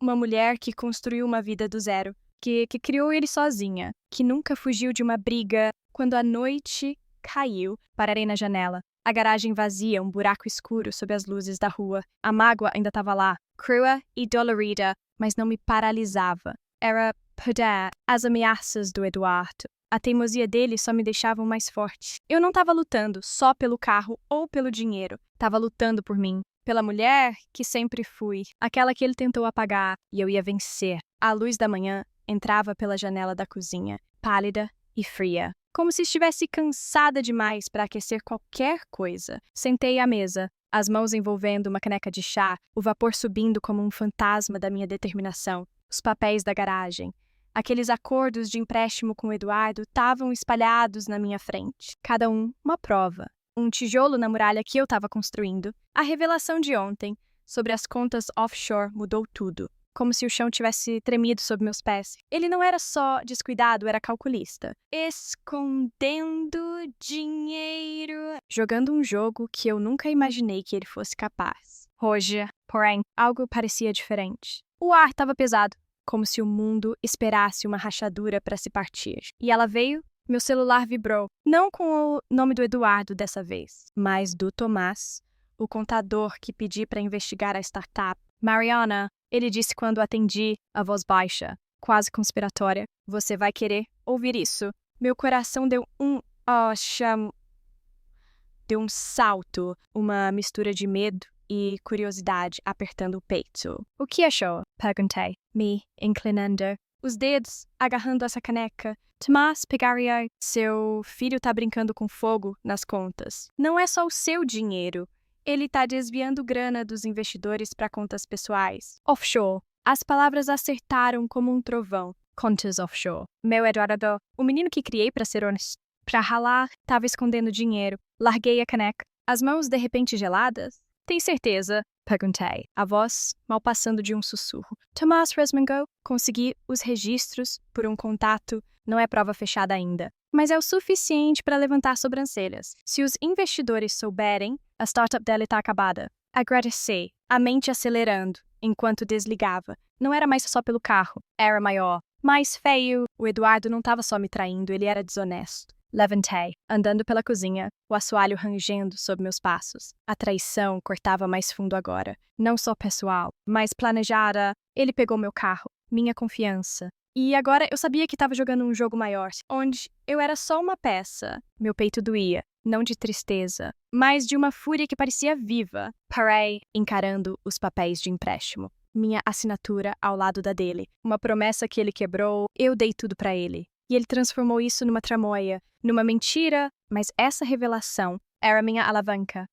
Uma mulher que construiu uma vida do zero, que criou ele sozinha, que nunca fugiu de uma briga. Quando a noite caiu, pararei na janela. A garagem vazia, um buraco escuro sob as luzes da rua. A mágoa ainda estava lá, crua e dolorida, mas não me paralisava. Era poder, as ameaças do Eduardo. A teimosia dele só me deixavam mais forte. Eu não estava lutando só pelo carro ou pelo dinheiro. Estava lutando por mim. Pela mulher que sempre fui. Aquela que ele tentou apagar. E eu ia vencer. A luz da manhã entrava pela janela da cozinha, pálida e fria. Como se estivesse cansada demais para aquecer qualquer coisa. Sentei à mesa, as mãos envolvendo uma caneca de chá, o vapor subindo como um fantasma da minha determinação. Os papéis da garagem. Aqueles acordos de empréstimo com o Eduardo estavam espalhados na minha frente. Cada um uma prova. Um tijolo na muralha que eu estava construindo. A revelação de ontem sobre as contas offshore mudou tudo. Como se o chão tivesse tremido sob meus pés. Ele não era só descuidado, era calculista. Escondendo dinheiro. Jogando um jogo que eu nunca imaginei que ele fosse capaz. Hoje, porém, algo parecia diferente. O ar estava pesado, como se o mundo esperasse uma rachadura para se partir. E ela veio, meu celular vibrou. Não com o nome do Eduardo dessa vez, mas do Tomás, o contador que pedi para investigar a startup. Mariana, ele disse quando atendi, a voz baixa, quase conspiratória. Você vai querer ouvir isso. Meu coração deu deu um salto, uma mistura de medo e curiosidade apertando o peito. O que achou? Perguntei, me inclinando. Os dedos agarrando essa caneca. Tomás pegaria. Seu filho tá brincando com fogo nas contas. Não é só o seu dinheiro. Ele tá desviando grana dos investidores para contas pessoais. Offshore. As palavras acertaram como um trovão. Contas offshore. Meu Eduardo, o menino que criei para ser honesto, para ralar, tava escondendo dinheiro. Larguei a caneca. As mãos de repente geladas. Tem certeza? Perguntei, a voz mal passando de um sussurro. Tomás Resmungo, consegui os registros por um contato. Não é prova fechada ainda, mas é o suficiente para levantar sobrancelhas. Se os investidores souberem, a startup dela está acabada. Agradeci, a mente acelerando, enquanto desligava. Não era mais só pelo carro, era maior, mais feio. O Eduardo não estava só me traindo, ele era desonesto. Levantei, andando pela cozinha, o assoalho rangendo sob meus passos. A traição cortava mais fundo agora. Não só pessoal, mas planejada. Ele pegou meu carro, minha confiança. E agora eu sabia que estava jogando um jogo maior, onde eu era só uma peça. Meu peito doía, não de tristeza, mas de uma fúria que parecia viva. Parei, encarando os papéis de empréstimo. Minha assinatura ao lado da dele. Uma promessa que ele quebrou, eu dei tudo para ele. e ele transformou isso numa tramóia, numa mentira, mas essa revelação era minha alavanca.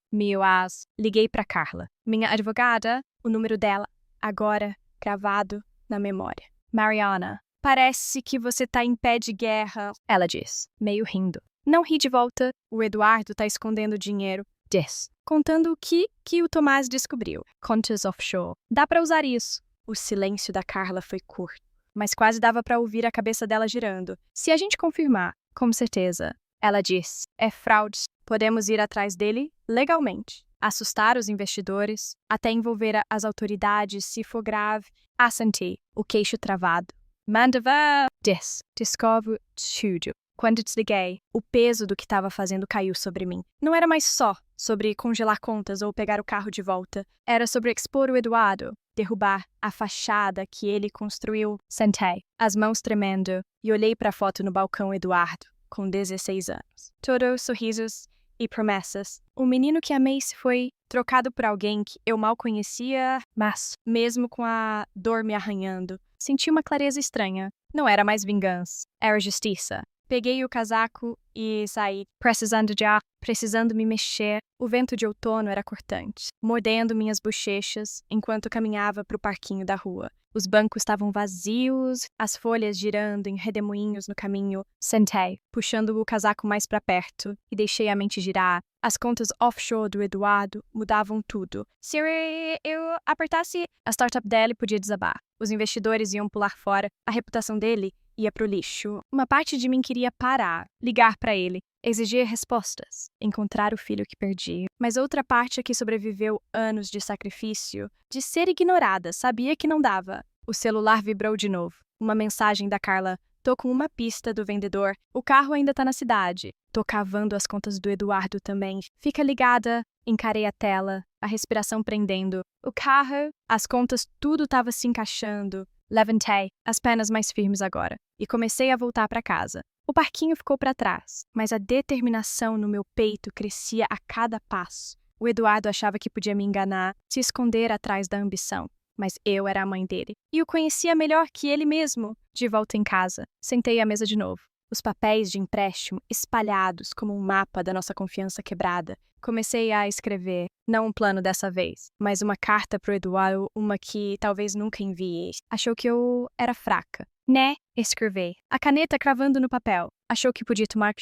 Liguei para Carla, minha advogada, o número dela, agora gravado na memória. Mariana, parece que você tá em pé de guerra, ela diz, meio rindo. Não ri de volta, o Eduardo tá escondendo dinheiro, diz, contando o que o Tomás descobriu. Contas offshore. Dá para usar isso. O silêncio da Carla foi curto, mas quase dava para ouvir a cabeça dela girando. Se a gente confirmar, com certeza, ela diz, é fraude. Podemos ir atrás dele legalmente. Assustar os investidores, até envolver as autoridades se for grave. Assenti, o queixo travado. Manda vá, diz, descobre tudo. Quando desliguei, o peso do que estava fazendo caiu sobre mim. Não era mais só sobre congelar contas ou pegar o carro de volta. Era sobre expor o Eduardo, derrubar a fachada que ele construiu. Sentei, as mãos tremendo, e olhei para a foto no balcão Eduardo, com 16 anos. Todos sorrisos e promessas. O menino que amei se foi trocado por alguém que eu mal conhecia, mas, mesmo com a dor me arranhando, senti uma clareza estranha. Não era mais vingança, era justiça. Peguei o casaco e saí, precisando me mexer. O vento de outono era cortante, mordendo minhas bochechas enquanto caminhava para o parquinho da rua. Os bancos estavam vazios, as folhas girando em redemoinhos no caminho. Sentei, puxando o casaco mais para perto, e deixei a mente girar. As contas offshore do Eduardo mudavam tudo. Se eu apertasse, a startup dele podia desabar. Os investidores iam pular fora, a reputação dele ia pro lixo. Uma parte de mim queria parar, ligar para ele, exigir respostas, encontrar o filho que perdi. Mas outra parte que sobreviveu anos de sacrifício, de ser ignorada, sabia que não dava. O celular vibrou de novo. Uma mensagem da Carla. Tô com uma pista do vendedor. O carro ainda tá na cidade. Tô cavando as contas do Eduardo também. Fica ligada. Encarei a tela, a respiração prendendo. O carro, as contas, tudo tava se encaixando. Levantei, as pernas mais firmes agora, e comecei a voltar para casa. O parquinho ficou para trás, mas a determinação no meu peito crescia a cada passo. O Eduardo achava que podia me enganar, se esconder atrás da ambição, mas eu era a mãe dele, e o conhecia melhor que ele mesmo. De volta em casa, sentei à mesa de novo. Os papéis de empréstimo espalhados como um mapa da nossa confiança quebrada. Comecei a escrever, não um plano dessa vez, mas uma carta pro Eduardo, uma que talvez nunca enviei. Achou que eu era fraca. Né? Escrevi. A caneta cravando no papel. Achou que podia tomar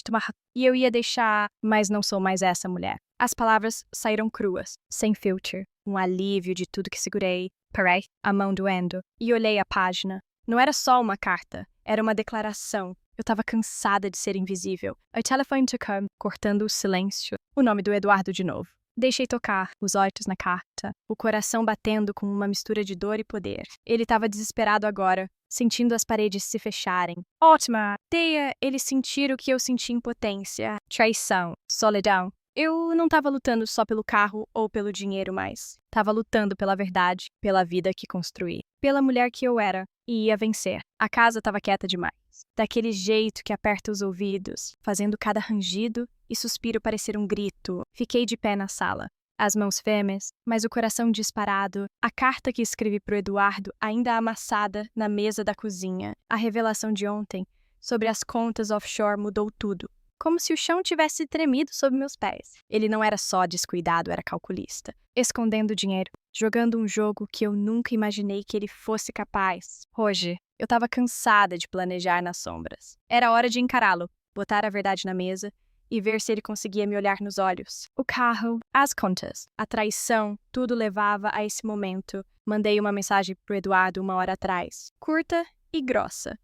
e eu ia deixar, mas não sou mais essa mulher. As palavras saíram cruas, sem filtro. Um alívio de tudo que segurei. Parei, a mão doendo, e olhei a página. Não era só uma carta, era uma declaração. Eu estava cansada de ser invisível. O telefone tocou, cortando o silêncio. O nome do Eduardo de novo. Deixei tocar, os olhos na carta, o coração batendo com uma mistura de dor e poder. Ele estava desesperado agora, sentindo as paredes se fecharem. Ótima! Teia ele sentir o que eu senti em potência. Traição, solidão. Eu não estava lutando só pelo carro ou pelo dinheiro mais. Estava lutando pela verdade, pela vida que construí, pela mulher que eu era, e ia vencer. A casa estava quieta demais. Daquele jeito que aperta os ouvidos, fazendo cada rangido e suspiro parecer um grito. Fiquei de pé na sala, as mãos fêmeas, mas o coração disparado. A carta que escrevi pro Eduardo ainda amassada na mesa da cozinha. A revelação de ontem sobre as contas offshore mudou tudo. Como se o chão tivesse tremido sob meus pés. Ele não era só descuidado, era calculista. Escondendo dinheiro, jogando um jogo que eu nunca imaginei que ele fosse capaz. Hoje, eu estava cansada de planejar nas sombras. Era hora de encará-lo, botar a verdade na mesa e ver se ele conseguia me olhar nos olhos. O carro, as contas, a traição, tudo levava a esse momento. Mandei uma mensagem pro Eduardo 1 hora atrás, curta e grossa.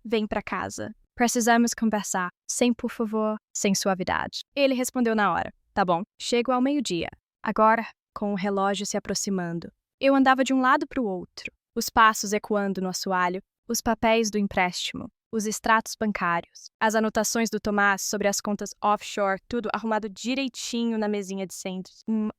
Vem pra casa. Precisamos conversar. Sem por favor, sem suavidade. Ele respondeu na hora. Tá bom, chego ao meio-dia. Agora, com o relógio se aproximando. Eu andava de um lado para o outro, os passos ecoando no assoalho, os papéis do empréstimo, os extratos bancários, as anotações do Tomás sobre as contas offshore, tudo arrumado direitinho na mesinha de centro.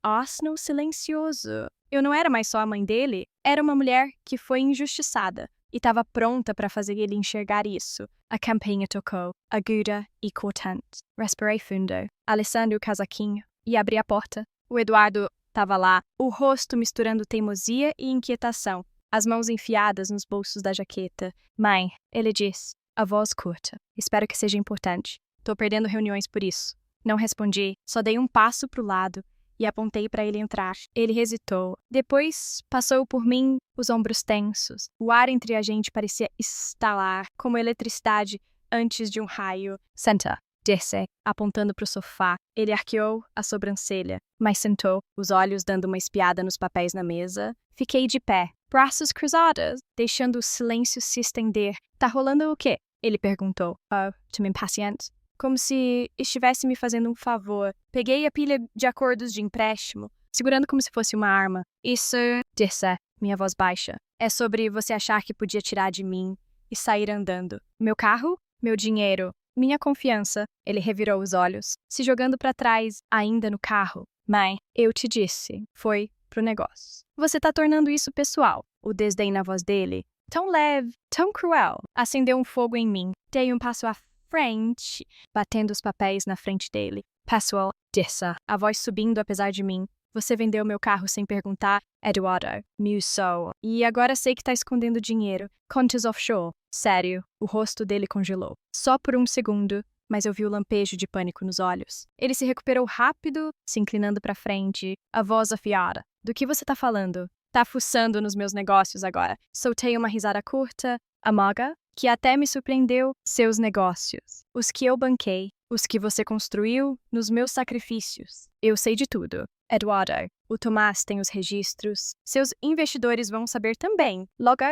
Arsenal silencioso. Eu não era mais só a mãe dele, era uma mulher que foi injustiçada e estava pronta para fazer ele enxergar isso. A campainha tocou, aguda e cortante. Respirei fundo, alçando o casaquinho e abri a porta. O Eduardo estava lá, o rosto misturando teimosia e inquietação, as mãos enfiadas nos bolsos da jaqueta. Mãe, ele disse, A voz curta. Espero que seja importante. Tô perdendo reuniões por isso. Não respondi, só dei um passo pro lado e apontei para ele entrar. Ele hesitou. Depois passou por mim, os ombros tensos. O ar entre a gente parecia estalar, como eletricidade antes de um raio. Senta, disse, apontando para o sofá. Ele arqueou a sobrancelha, mas sentou, os olhos dando uma espiada nos papéis na mesa. Fiquei de pé, braços cruzados, deixando o silêncio se estender. Tá rolando o quê? Ele perguntou. Oh, tô impaciente. Como se estivesse me fazendo um favor. Peguei a pilha de acordos de empréstimo, segurando como se fosse uma arma. Isso, disse, minha voz baixa, é sobre você achar que podia tirar de mim e sair andando. Meu carro? Meu dinheiro? Minha confiança? Ele revirou os olhos, se jogando para trás, ainda no carro. Mãe, eu te disse, foi pro negócio. Você tá tornando isso pessoal. O desdém na voz dele, tão leve, tão cruel, acendeu um fogo em mim. Dei um passo à frente, batendo os papéis na frente dele. Pessoal, disse, a voz subindo apesar de mim. Você vendeu meu carro sem perguntar, Eduardo. Me sou. E agora sei que tá escondendo dinheiro. Contas offshore. Sério, o rosto dele congelou. Só por um segundo, mas eu vi o lampejo de pânico nos olhos. Ele se recuperou rápido, se inclinando para frente, a voz afiada. Do que você tá falando? Tá fuçando nos meus negócios agora. Soltei uma risada curta, amarga, que até me surpreendeu. Seus negócios. Os que eu banquei, os que você construiu nos meus sacrifícios. Eu sei de tudo. Eduardo, o Tomás tem os registros. Seus investidores vão saber também. Logo,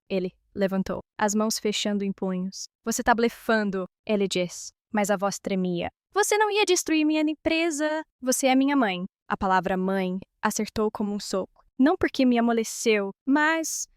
ele levantou, as mãos fechando em punhos. Você tá blefando, ele disse, mas a voz tremia. Você não ia destruir minha empresa. Você é minha mãe. A palavra mãe acertou como um soco. Não porque me amoleceu, mas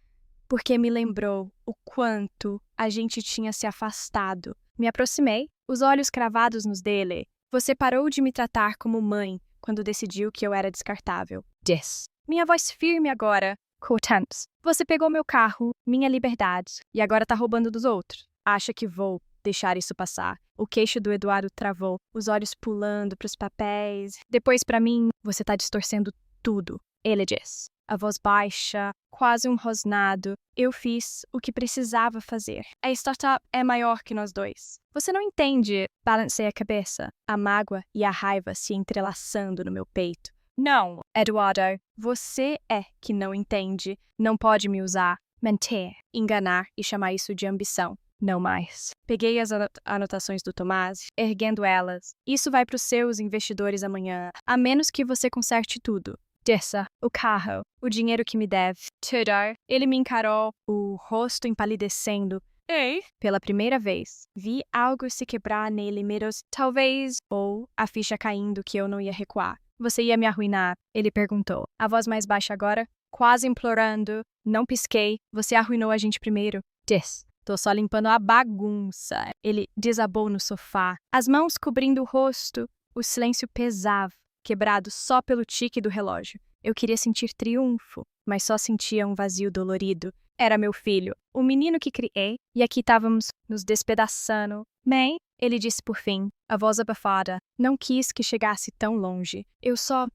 porque me lembrou o quanto a gente tinha se afastado. Me aproximei, os olhos cravados nos dele. Você parou de me tratar como mãe quando decidiu que eu era descartável. Disse. Minha voz firme agora. Cortantes. Você pegou meu carro, minha liberdade, e agora tá roubando dos outros. Acha que vou deixar isso passar? O queixo do Eduardo travou, os olhos pulando pros papéis. Depois, pra mim, você tá distorcendo tudo. Ele disse. A voz baixa, quase um rosnado. Eu fiz o que precisava fazer. A startup é maior que nós dois. Você não entende. Balancei a cabeça, a mágoa e a raiva se entrelaçando no meu peito. Não, Eduardo, você é que não entende. Não pode me usar, mentir, enganar e chamar isso de ambição. Não mais. Peguei as anotações do Tomás, erguendo elas. Isso vai para os seus investidores amanhã, a menos que você conserte tudo. Dessa, o carro, o dinheiro que me deve. Tudo. Ele me encarou, o rosto empalidecendo. Ei? Pela primeira vez, vi algo se quebrar nele, talvez, ou a ficha caindo que eu não ia recuar. Você ia me arruinar? Ele perguntou. A voz mais baixa agora, quase implorando. Não pisquei. Você arruinou a gente primeiro. Disse. Tô só limpando a bagunça. Ele desabou no sofá, as mãos cobrindo o rosto. O silêncio pesava, quebrado só pelo tique do relógio. Eu queria sentir triunfo, mas só sentia um vazio dolorido. Era meu filho, o menino que criei, e aqui estávamos nos despedaçando. Mãe, ele disse por fim, a voz abafada. Não quis que chegasse tão longe. Eu só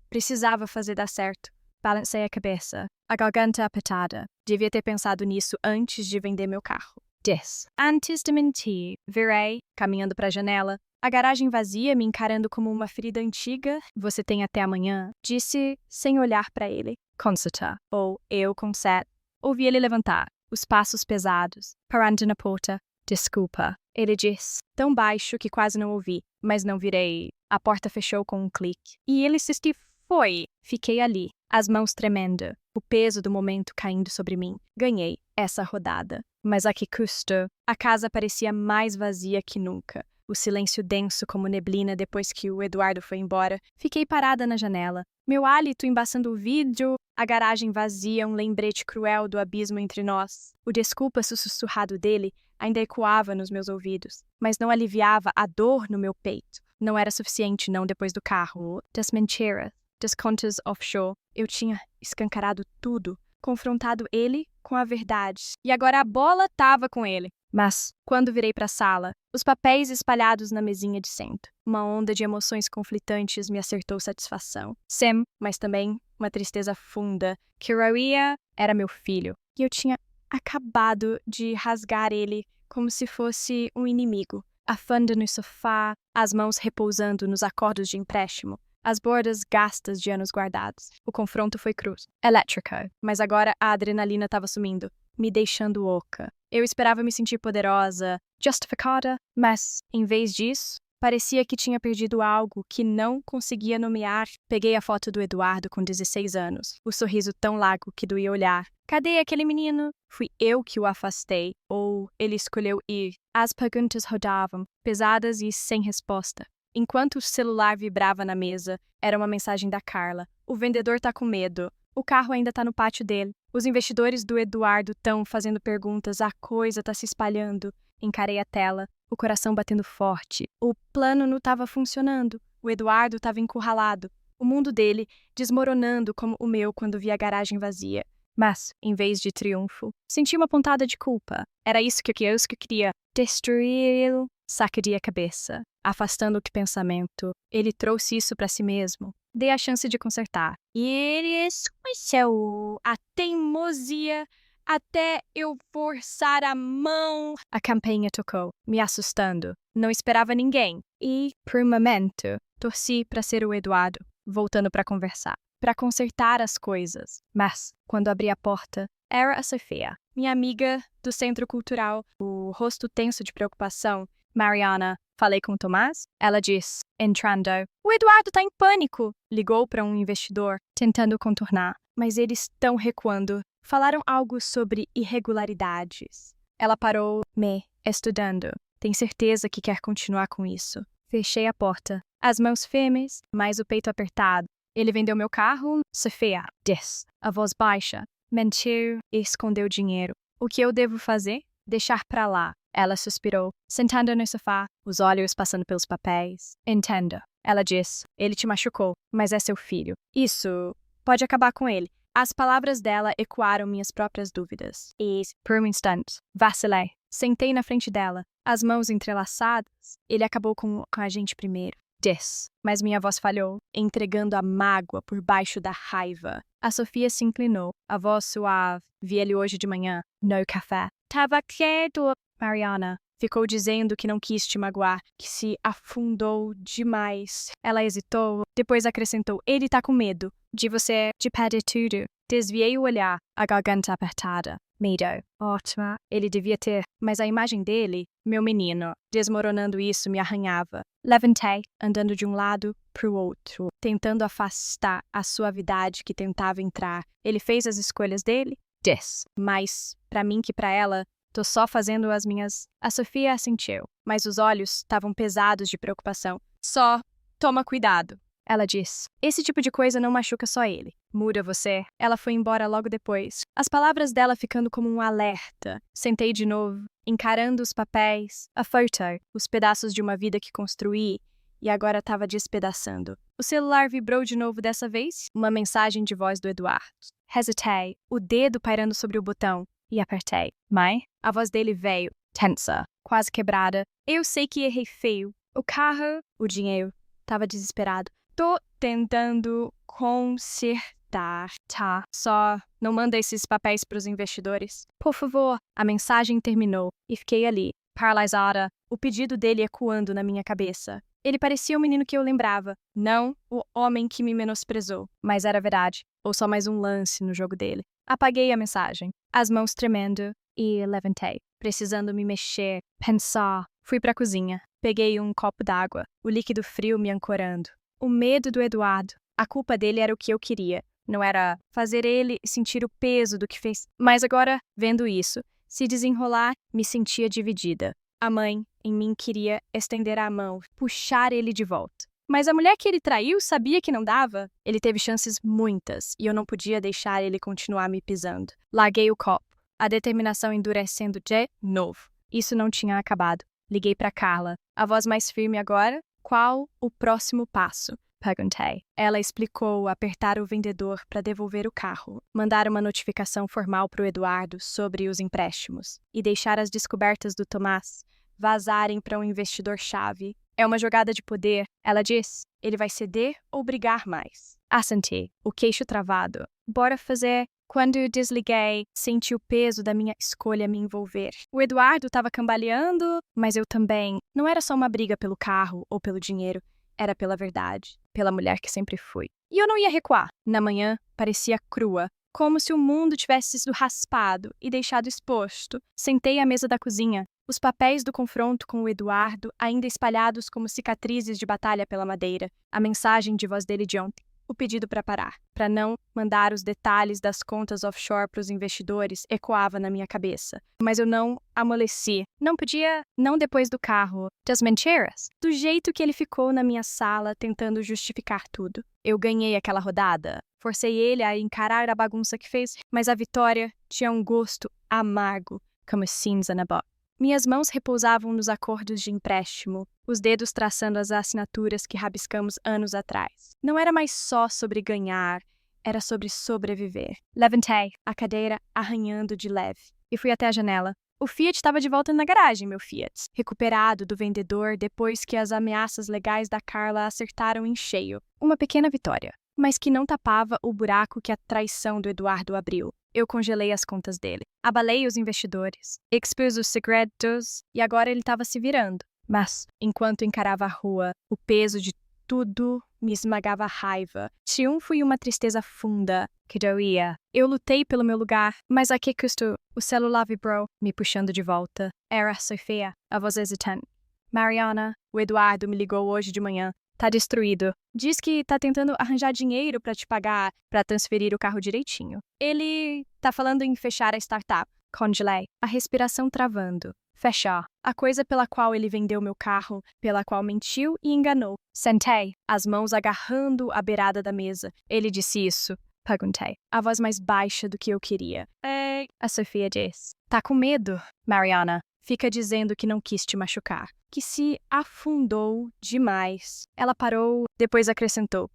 precisava fazer dar certo. Balancei a cabeça, a garganta apertada. Devia ter pensado nisso antes de vender meu carro. Disse. Antes de mentir, virei, caminhando para a janela. A garagem vazia, me encarando como uma ferida antiga. Você tem até amanhã, disse, sem olhar para ele. Conserta. Ou eu conserto. Ouvi ele levantar, os passos pesados, parando na porta. Desculpa, ele disse, tão baixo que quase não ouvi, mas não virei. A porta fechou com um clique. E ele se foi. Fiquei ali, as mãos tremendo, o peso do momento caindo sobre mim. Ganhei essa rodada. Mas a que custo? A casa parecia mais vazia que nunca. O silêncio denso como neblina depois que o Eduardo foi embora. Fiquei parada na janela, meu hálito embaçando o vidro, a garagem vazia, um lembrete cruel do abismo entre nós. O desculpa sussurrado dele ainda ecoava nos meus ouvidos, mas não aliviava a dor no meu peito. Não era suficiente não depois do carro, das mentiras, das contas offshore. Eu tinha escancarado tudo, confrontado ele com a verdade. E agora a bola estava com ele. Mas, quando virei para a sala, os papéis espalhados na mesinha de centro, uma onda de emoções conflitantes me acertou satisfação. Sim, mas também uma tristeza funda, que Rauia era meu filho, e eu tinha acabado de rasgar ele como se fosse um inimigo. Afunda no sofá, as mãos repousando nos acordos de empréstimo, as bordas gastas de anos guardados. O confronto foi cruz, elétrica, mas agora a adrenalina estava sumindo, me deixando oca. Eu esperava me sentir poderosa, justificada, mas, em vez disso, parecia que tinha perdido algo que não conseguia nomear. Peguei a foto do Eduardo com 16 anos, o sorriso tão largo que doía olhar. Cadê aquele menino? Fui eu que o afastei, ou ele escolheu ir. As perguntas rodavam, pesadas e sem resposta. Enquanto o celular vibrava na mesa, era uma mensagem da Carla. O vendedor tá com medo. O carro ainda tá no pátio dele. Os investidores do Eduardo estão fazendo perguntas. A coisa tá se espalhando. Encarei a tela, o coração batendo forte. O plano não estava funcionando. O Eduardo estava encurralado. O mundo dele desmoronando como o meu quando vi a garagem vazia. Mas, em vez de triunfo, senti uma pontada de culpa. Era isso que eu queria. Destruí-lo. Sacudi a cabeça, afastando o pensamento. Ele trouxe isso para si mesmo. Dei a chance de consertar. E ele escureceu a teimosia até eu forçar a mão. A campainha tocou, me assustando. Não esperava ninguém. E, por um momento, torci para ser o Eduardo, voltando para conversar, para consertar as coisas. Mas, quando abri a porta, era a Sofia, minha amiga do Centro Cultural, o rosto tenso de preocupação. Mariana, falei com o Tomás? Ela disse, entrando. O Eduardo tá em pânico. Ligou para um investidor, tentando contornar. Mas eles estão recuando. Falaram algo sobre irregularidades. Ela parou, me estudando. Tem certeza que quer continuar com isso. Fechei a porta. As mãos firmes, mas o peito apertado. Ele vendeu meu carro? Sofia, disse. A voz baixa. Mentiu e escondeu dinheiro. O que eu devo fazer? Deixar pra lá. Ela suspirou, sentando no sofá, os olhos passando pelos papéis. Entenda. Ela disse, ele te machucou, mas é seu filho. Isso pode acabar com ele. As palavras dela ecoaram minhas próprias dúvidas. E, por um instante, vacilei. Sentei na frente dela, as mãos entrelaçadas. Ele acabou com a gente primeiro. Disse, mas minha voz falhou, entregando a mágoa por baixo da raiva. A Sofia se inclinou, a voz suave. Vi ele hoje de manhã, no café. Tava quieto. Mariana ficou dizendo que não quis te magoar, que se afundou demais. Ela hesitou, depois acrescentou, ele tá com medo de você, de perder tudo. Desviei o olhar, a garganta apertada. Medo. Ótima. Ele devia ter, mas a imagem dele, meu menino, desmoronando isso me arranhava. Levantei, andando de um lado pro outro, tentando afastar a suavidade que tentava entrar. Ele fez as escolhas dele? Disse. Mas, pra mim que pra ela, tô só fazendo as minhas. A Sofia assentiu, mas os olhos estavam pesados de preocupação. Só toma cuidado. Ela disse, esse tipo de coisa não machuca só ele. Muda você. Ela foi embora logo depois. As palavras dela ficando como um alerta. Sentei de novo, encarando os papéis, a foto, os pedaços de uma vida que construí e agora estava despedaçando. O celular vibrou de novo dessa vez, uma mensagem de voz do Eduardo. Hesitei, o dedo pairando sobre o botão, e apertei. Mãe? A voz dele veio, tensa, quase quebrada. Eu sei que errei feio. O carro, o dinheiro. Tava desesperado. Tô tentando consertar. Tá, só não manda esses papéis pros investidores. Por favor. A mensagem terminou e fiquei ali, paralisada, o pedido dele ecoando na minha cabeça. Ele parecia o menino que eu lembrava, não o homem que me menosprezou. Mas era verdade, ou só mais um lance no jogo dele. Apaguei a mensagem, as mãos tremendo, e levantei, precisando me mexer, pensar. Fui pra cozinha, peguei um copo d'água, o líquido frio me ancorando. O medo do Eduardo, a culpa dele era o que eu queria, não era fazer ele sentir o peso do que fez. Mas agora, vendo isso, se desenrolar, me sentia dividida. A mãe, em mim, queria estender a mão, puxar ele de volta. Mas a mulher que ele traiu sabia que não dava. Ele teve chances muitas, e eu não podia deixar ele continuar me pisando. Larguei o copo, a determinação endurecendo de novo. Isso não tinha acabado. Liguei para Carla, a voz mais firme agora. Qual o próximo passo? Perguntei. Ela explicou apertar o vendedor para devolver o carro, mandar uma notificação formal para o Eduardo sobre os empréstimos e deixar as descobertas do Tomás vazarem para um investidor-chave. É uma jogada de poder, ela disse. Ele vai ceder ou brigar mais? Assenti, o queixo travado. Bora fazer. Quando eu desliguei, senti o peso da minha escolha me envolver. O Eduardo estava cambaleando, mas eu também. Não era só uma briga pelo carro ou pelo dinheiro, era pela verdade, pela mulher que sempre fui. E eu não ia recuar. Na manhã, parecia crua, como se o mundo tivesse sido raspado e deixado exposto. Sentei à mesa da cozinha, os papéis do confronto com o Eduardo ainda espalhados como cicatrizes de batalha pela madeira, a mensagem de voz dele de ontem, o pedido para parar, para não mandar os detalhes das contas offshore para os investidores ecoava na minha cabeça. Mas eu não amoleci. Não podia, não depois do carro. Das mentiras. Do jeito que ele ficou na minha sala tentando justificar tudo. Eu ganhei aquela rodada. Forcei ele a encarar a bagunça que fez, mas a vitória tinha um gosto amargo, como cinza na boca. Minhas mãos repousavam nos acordos de empréstimo, os dedos traçando as assinaturas que rabiscamos anos atrás. Não era mais só sobre ganhar, era sobre sobreviver. Levantei, a cadeira arranhando de leve, e fui até a janela. O Fiat estava de volta na garagem, meu Fiat, recuperado do vendedor depois que as ameaças legais da Carla acertaram em cheio. Uma pequena vitória, mas que não tapava o buraco que a traição do Eduardo abriu. Eu congelei as contas dele, abalei os investidores, expus os segredos e agora ele estava se virando. Mas, enquanto encarava a rua, o peso de tudo me esmagava a raiva, triunfo e uma tristeza funda que doía. Eu lutei pelo meu lugar, mas a que custo? O celular vibrou, me puxando de volta. Era Sofia, a voz hesitante. Mariana, o Eduardo me ligou hoje de manhã. Tá destruído. Diz que tá tentando arranjar dinheiro pra te pagar, pra transferir o carro direitinho. Ele tá falando em fechar a startup. Congelei, a respiração travando. Fechar. A coisa pela qual ele vendeu meu carro, pela qual mentiu e enganou. Sentei, as mãos agarrando a beirada da mesa. Ele disse isso. Perguntei, a voz mais baixa do que eu queria. A Sofia disse. Tá com medo, Mariana. Fica dizendo que não quis te machucar, que se afundou demais. Ela parou, depois acrescentou.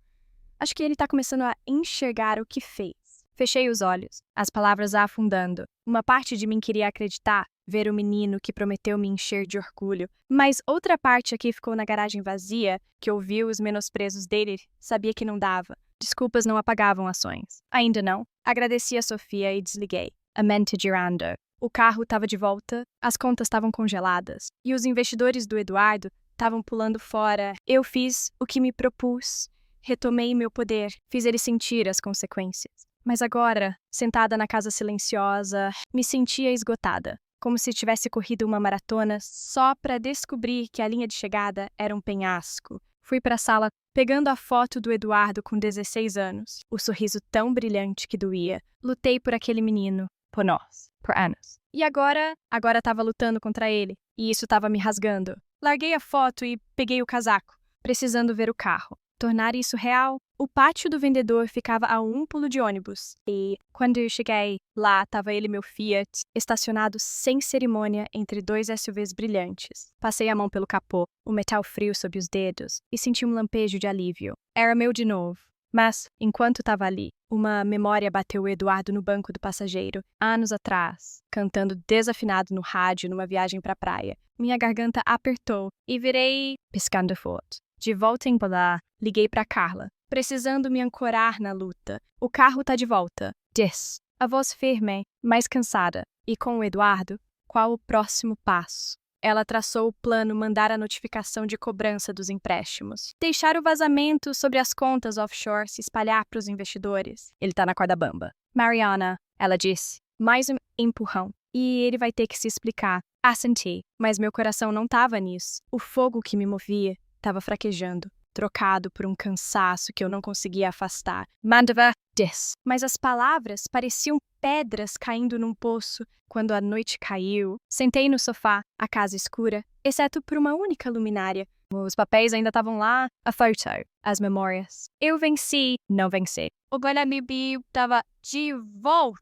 Acho que ele tá começando a enxergar o que fez. Fechei os olhos, as palavras a afundando. Uma parte de mim queria acreditar, ver o menino que prometeu me encher de orgulho. Mas outra parte aqui ficou na garagem vazia, que ouviu os menosprezos dele, sabia que não dava. Desculpas não apagavam ações. Ainda não. Agradeci a Sofia e desliguei. A mente girando. O carro estava de volta, as contas estavam congeladas e os investidores do Eduardo estavam pulando fora. Eu fiz o que me propus, retomei meu poder, fiz ele sentir as consequências. Mas agora, sentada na casa silenciosa, me sentia esgotada, como se tivesse corrido uma maratona só para descobrir que a linha de chegada era um penhasco. Fui para a sala pegando a foto do Eduardo com 16 anos, o sorriso tão brilhante que doía. Lutei por aquele menino. Por nós, por anos. E agora estava lutando contra ele, e isso estava me rasgando. Larguei a foto e peguei o casaco, precisando ver o carro. Tornar isso real, o pátio do vendedor ficava a um pulo de ônibus. E, quando eu cheguei, lá estava ele e meu Fiat, estacionado sem cerimônia entre dois SUVs brilhantes. Passei a mão pelo capô, o metal frio sob os dedos, e senti um lampejo de alívio. Era meu de novo. Mas, enquanto estava ali, uma memória bateu o Eduardo no banco do passageiro, anos atrás, cantando desafinado no rádio numa viagem para a praia. Minha garganta apertou e virei piscando forte. De volta em Polar, liguei para Carla, precisando me ancorar na luta. O carro tá de volta, disse. A voz firme, mais cansada. E com o Eduardo, qual o próximo passo? Ela traçou o plano mandar a notificação de cobrança dos empréstimos. Deixar o vazamento sobre as contas offshore se espalhar para os investidores. Ele tá na corda bamba. Mariana, ela disse. Mais um empurrão. E ele vai ter que se explicar. Assenti, mas meu coração não tava nisso. O fogo que me movia estava fraquejando, trocado por um cansaço que eu não conseguia afastar. Mandava, disse. Mas as palavras pareciam pedras caindo num poço. Quando a noite caiu, sentei no sofá, a casa escura, exceto por uma única luminária. Os papéis ainda estavam lá, a foto, as memórias. Eu venci, não venci. O Guanamibi estava de volta.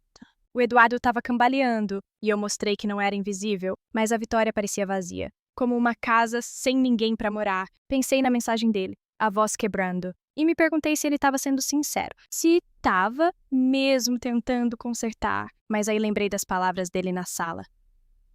O Eduardo estava cambaleando, e eu mostrei que não era invisível, mas a vitória parecia vazia. Como uma casa sem ninguém para morar. Pensei na mensagem dele, a voz quebrando. E me perguntei se ele estava sendo sincero. Se estava mesmo tentando consertar. Mas aí lembrei das palavras dele na sala.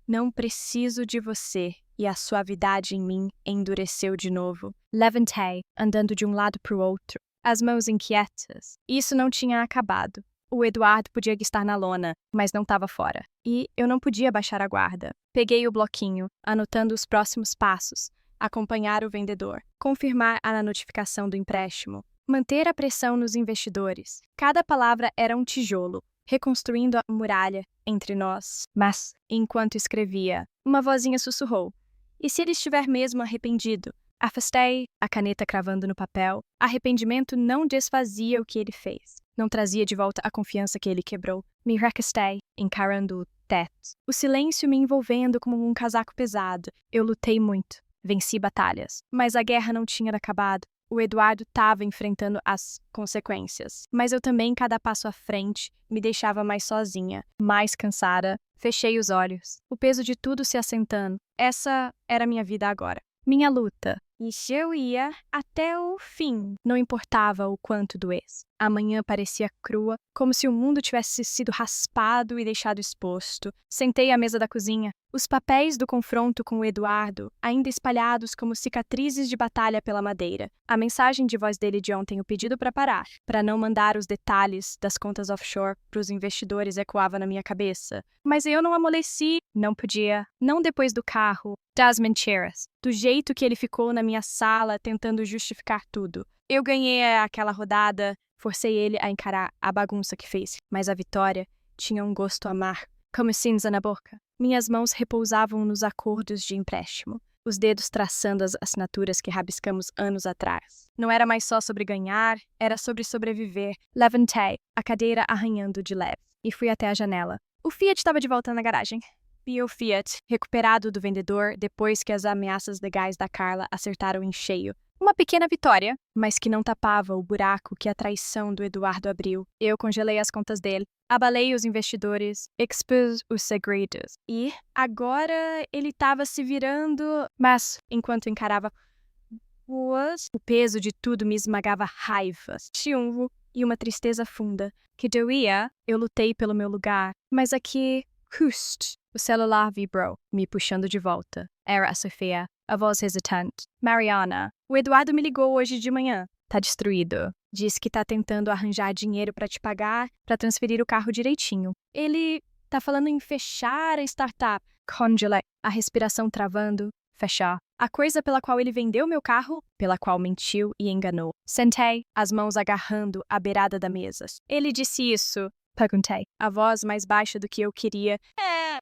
Não preciso de você. E a suavidade em mim endureceu de novo. Levantei, andando de um lado para o outro, as mãos inquietas. Isso não tinha acabado. O Eduardo podia estar na lona, mas não estava fora. E eu não podia baixar a guarda. Peguei o bloquinho, anotando os próximos passos. Acompanhar o vendedor. Confirmar a notificação do empréstimo. Manter a pressão nos investidores. Cada palavra era um tijolo, reconstruindo a muralha entre nós. Mas, enquanto escrevia, uma vozinha sussurrou. E se ele estiver mesmo arrependido? Afastei, a caneta cravando no papel. Arrependimento não desfazia o que ele fez. Não trazia de volta a confiança que ele quebrou. Me recostei, encarando o teto. O silêncio me envolvendo como um casaco pesado. Eu lutei muito. Venci batalhas. Mas a guerra não tinha acabado. O Eduardo estava enfrentando as consequências. Mas eu também, cada passo à frente, me deixava mais sozinha, mais cansada. Fechei os olhos. O peso de tudo se assentando. Essa era minha vida agora. Minha luta. E eu ia até o fim. Não importava o quanto doesse. Amanhã parecia crua, como se o mundo tivesse sido raspado e deixado exposto. Sentei à mesa da cozinha. Os papéis do confronto com o Eduardo, ainda espalhados como cicatrizes de batalha pela madeira. A mensagem de voz dele de ontem, o pedido para parar, para não mandar os detalhes das contas offshore para os investidores, ecoava na minha cabeça. Mas eu não amoleci. Não podia. Não depois do carro. Das mentiras. Do jeito que ele ficou na minha sala tentando justificar tudo. Eu ganhei aquela rodada, forcei ele a encarar a bagunça que fez, mas a vitória tinha um gosto amargo, como cinza na boca. Minhas mãos repousavam nos acordos de empréstimo, os dedos traçando as assinaturas que rabiscamos anos atrás. Não era mais só sobre ganhar, era sobre sobreviver. Levantei, a cadeira arranhando de leve, e fui até a janela. O Fiat estava de volta na garagem. Vi o Fiat, recuperado do vendedor depois que as ameaças legais da Carla acertaram em cheio. Uma pequena vitória, mas que não tapava o buraco que a traição do Eduardo abriu. Eu congelei as contas dele, abalei os investidores, expus os segredos. E agora ele estava se virando, mas enquanto encarava o peso de tudo me esmagava raiva, ciúme e uma tristeza funda. Que doía, eu lutei pelo meu lugar, mas aqui, o celular vibrou, me puxando de volta. Era a Sofia, a voz hesitante. Mariana, o Eduardo me ligou hoje de manhã. Tá destruído. Diz que tá tentando arranjar dinheiro pra te pagar, pra transferir o carro direitinho. Ele tá falando em fechar a startup. Congelei, a respiração travando. Fechar. A coisa pela qual ele vendeu meu carro, pela qual mentiu e enganou. Sentei, as mãos agarrando a beirada da mesa. Ele disse isso. Perguntei, a voz mais baixa do que eu queria.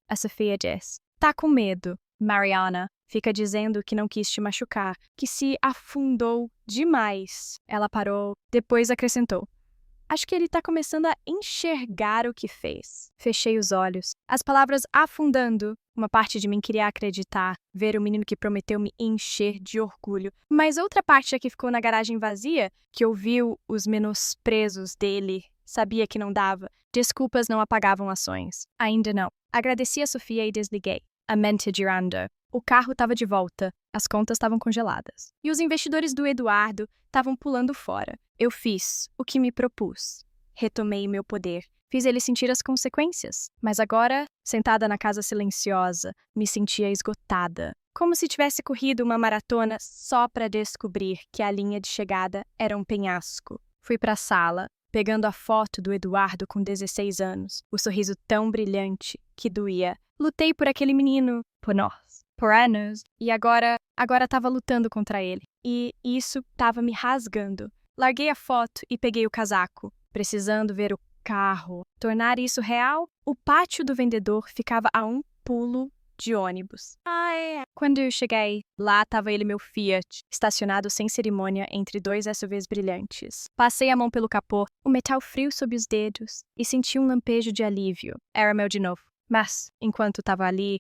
A Sofia disse. Tá com medo. Mariana fica dizendo que não quis te machucar, que se afundou demais. Ela parou, depois acrescentou. Acho que ele tá começando a enxergar o que fez. Fechei os olhos. As palavras afundando. Uma parte de mim queria acreditar, ver o menino que prometeu me encher de orgulho. Mas outra parte que ficou na garagem vazia, que ouviu os menosprezos dele, sabia que não dava. Desculpas não apagavam ações. Ainda não. Agradeci a Sofia e desliguei. A mente girando. O carro estava de volta. As contas estavam congeladas. E os investidores do Eduardo estavam pulando fora. Eu fiz o que me propus. Retomei meu poder. Fiz ele sentir as consequências. Mas agora, sentada na casa silenciosa, me sentia esgotada. Como se tivesse corrido uma maratona só para descobrir que a linha de chegada era um penhasco. Fui para a sala, pegando a foto do Eduardo com 16 anos, o sorriso tão brilhante que doía. Lutei por aquele menino, por nós, por anos, e agora estava lutando contra ele. E isso estava me rasgando. Larguei a foto e peguei o casaco, precisando ver o carro. Tornar isso real, o pátio do vendedor ficava a um pulo de ônibus. Quando eu cheguei, lá estava ele, meu Fiat, estacionado sem cerimônia entre dois SUVs brilhantes. Passei a mão pelo capô, o metal frio sob os dedos, e senti um lampejo de alívio. Era meu de novo. Mas, enquanto estava ali,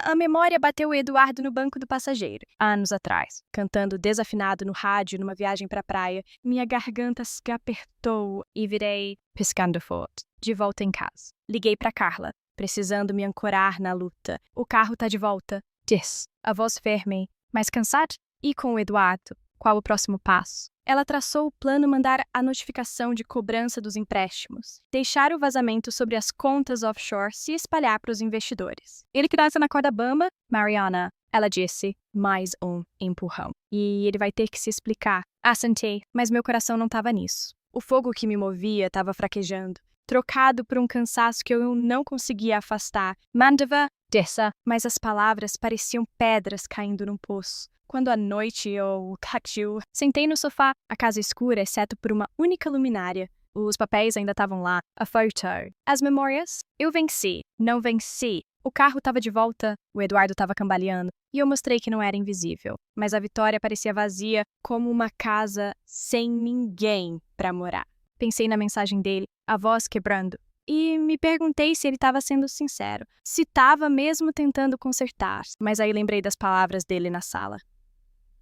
a memória bateu o Eduardo no banco do passageiro, anos atrás, cantando desafinado no rádio numa viagem para a praia. Minha garganta se apertou e virei, piscando forte, de volta em casa. Liguei para Carla, precisando me ancorar na luta. O carro tá de volta, disse. A voz firme, mas cansada? E com o Eduardo? Qual o próximo passo? Ela traçou o plano mandar a notificação de cobrança dos empréstimos, deixar o vazamento sobre as contas offshore se espalhar para os investidores. Ele que dança na corda bamba, Mariana, ela disse, mais um empurrão. E ele vai ter que se explicar. Assentei, mas meu coração não estava nisso. O fogo que me movia estava fraquejando. trocado por um cansaço que eu não conseguia afastar. Mandava, desça, mas as palavras pareciam pedras caindo num poço. Quando a noite eu caiu, sentei no sofá, a casa escura, exceto por uma única luminária. Os papéis ainda estavam lá. A foto. As memórias. Eu venci. Não venci. O carro estava de volta. O Eduardo estava cambaleando. E eu mostrei que não era invisível. Mas a Vitória parecia vazia, como uma casa sem ninguém para morar. Pensei na mensagem dele, a voz quebrando. E me perguntei se ele estava sendo sincero. Se estava mesmo tentando consertar. Mas aí lembrei das palavras dele na sala.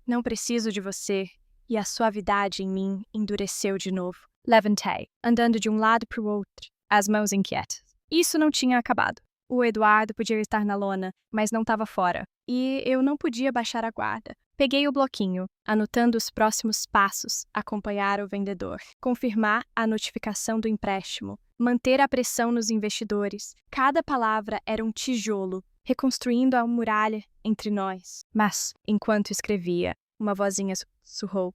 Não preciso de você. E a suavidade em mim endureceu de novo. Levantei, andando de um lado para o outro, as mãos inquietas. Isso não tinha acabado. O Eduardo podia estar na lona, mas não estava fora. E eu não podia baixar a guarda. Peguei o bloquinho, anotando os próximos passos, acompanhar o vendedor, confirmar a notificação do empréstimo, manter a pressão nos investidores. Cada palavra era um tijolo, reconstruindo a muralha entre nós. Mas, enquanto escrevia, uma vozinha sussurrou.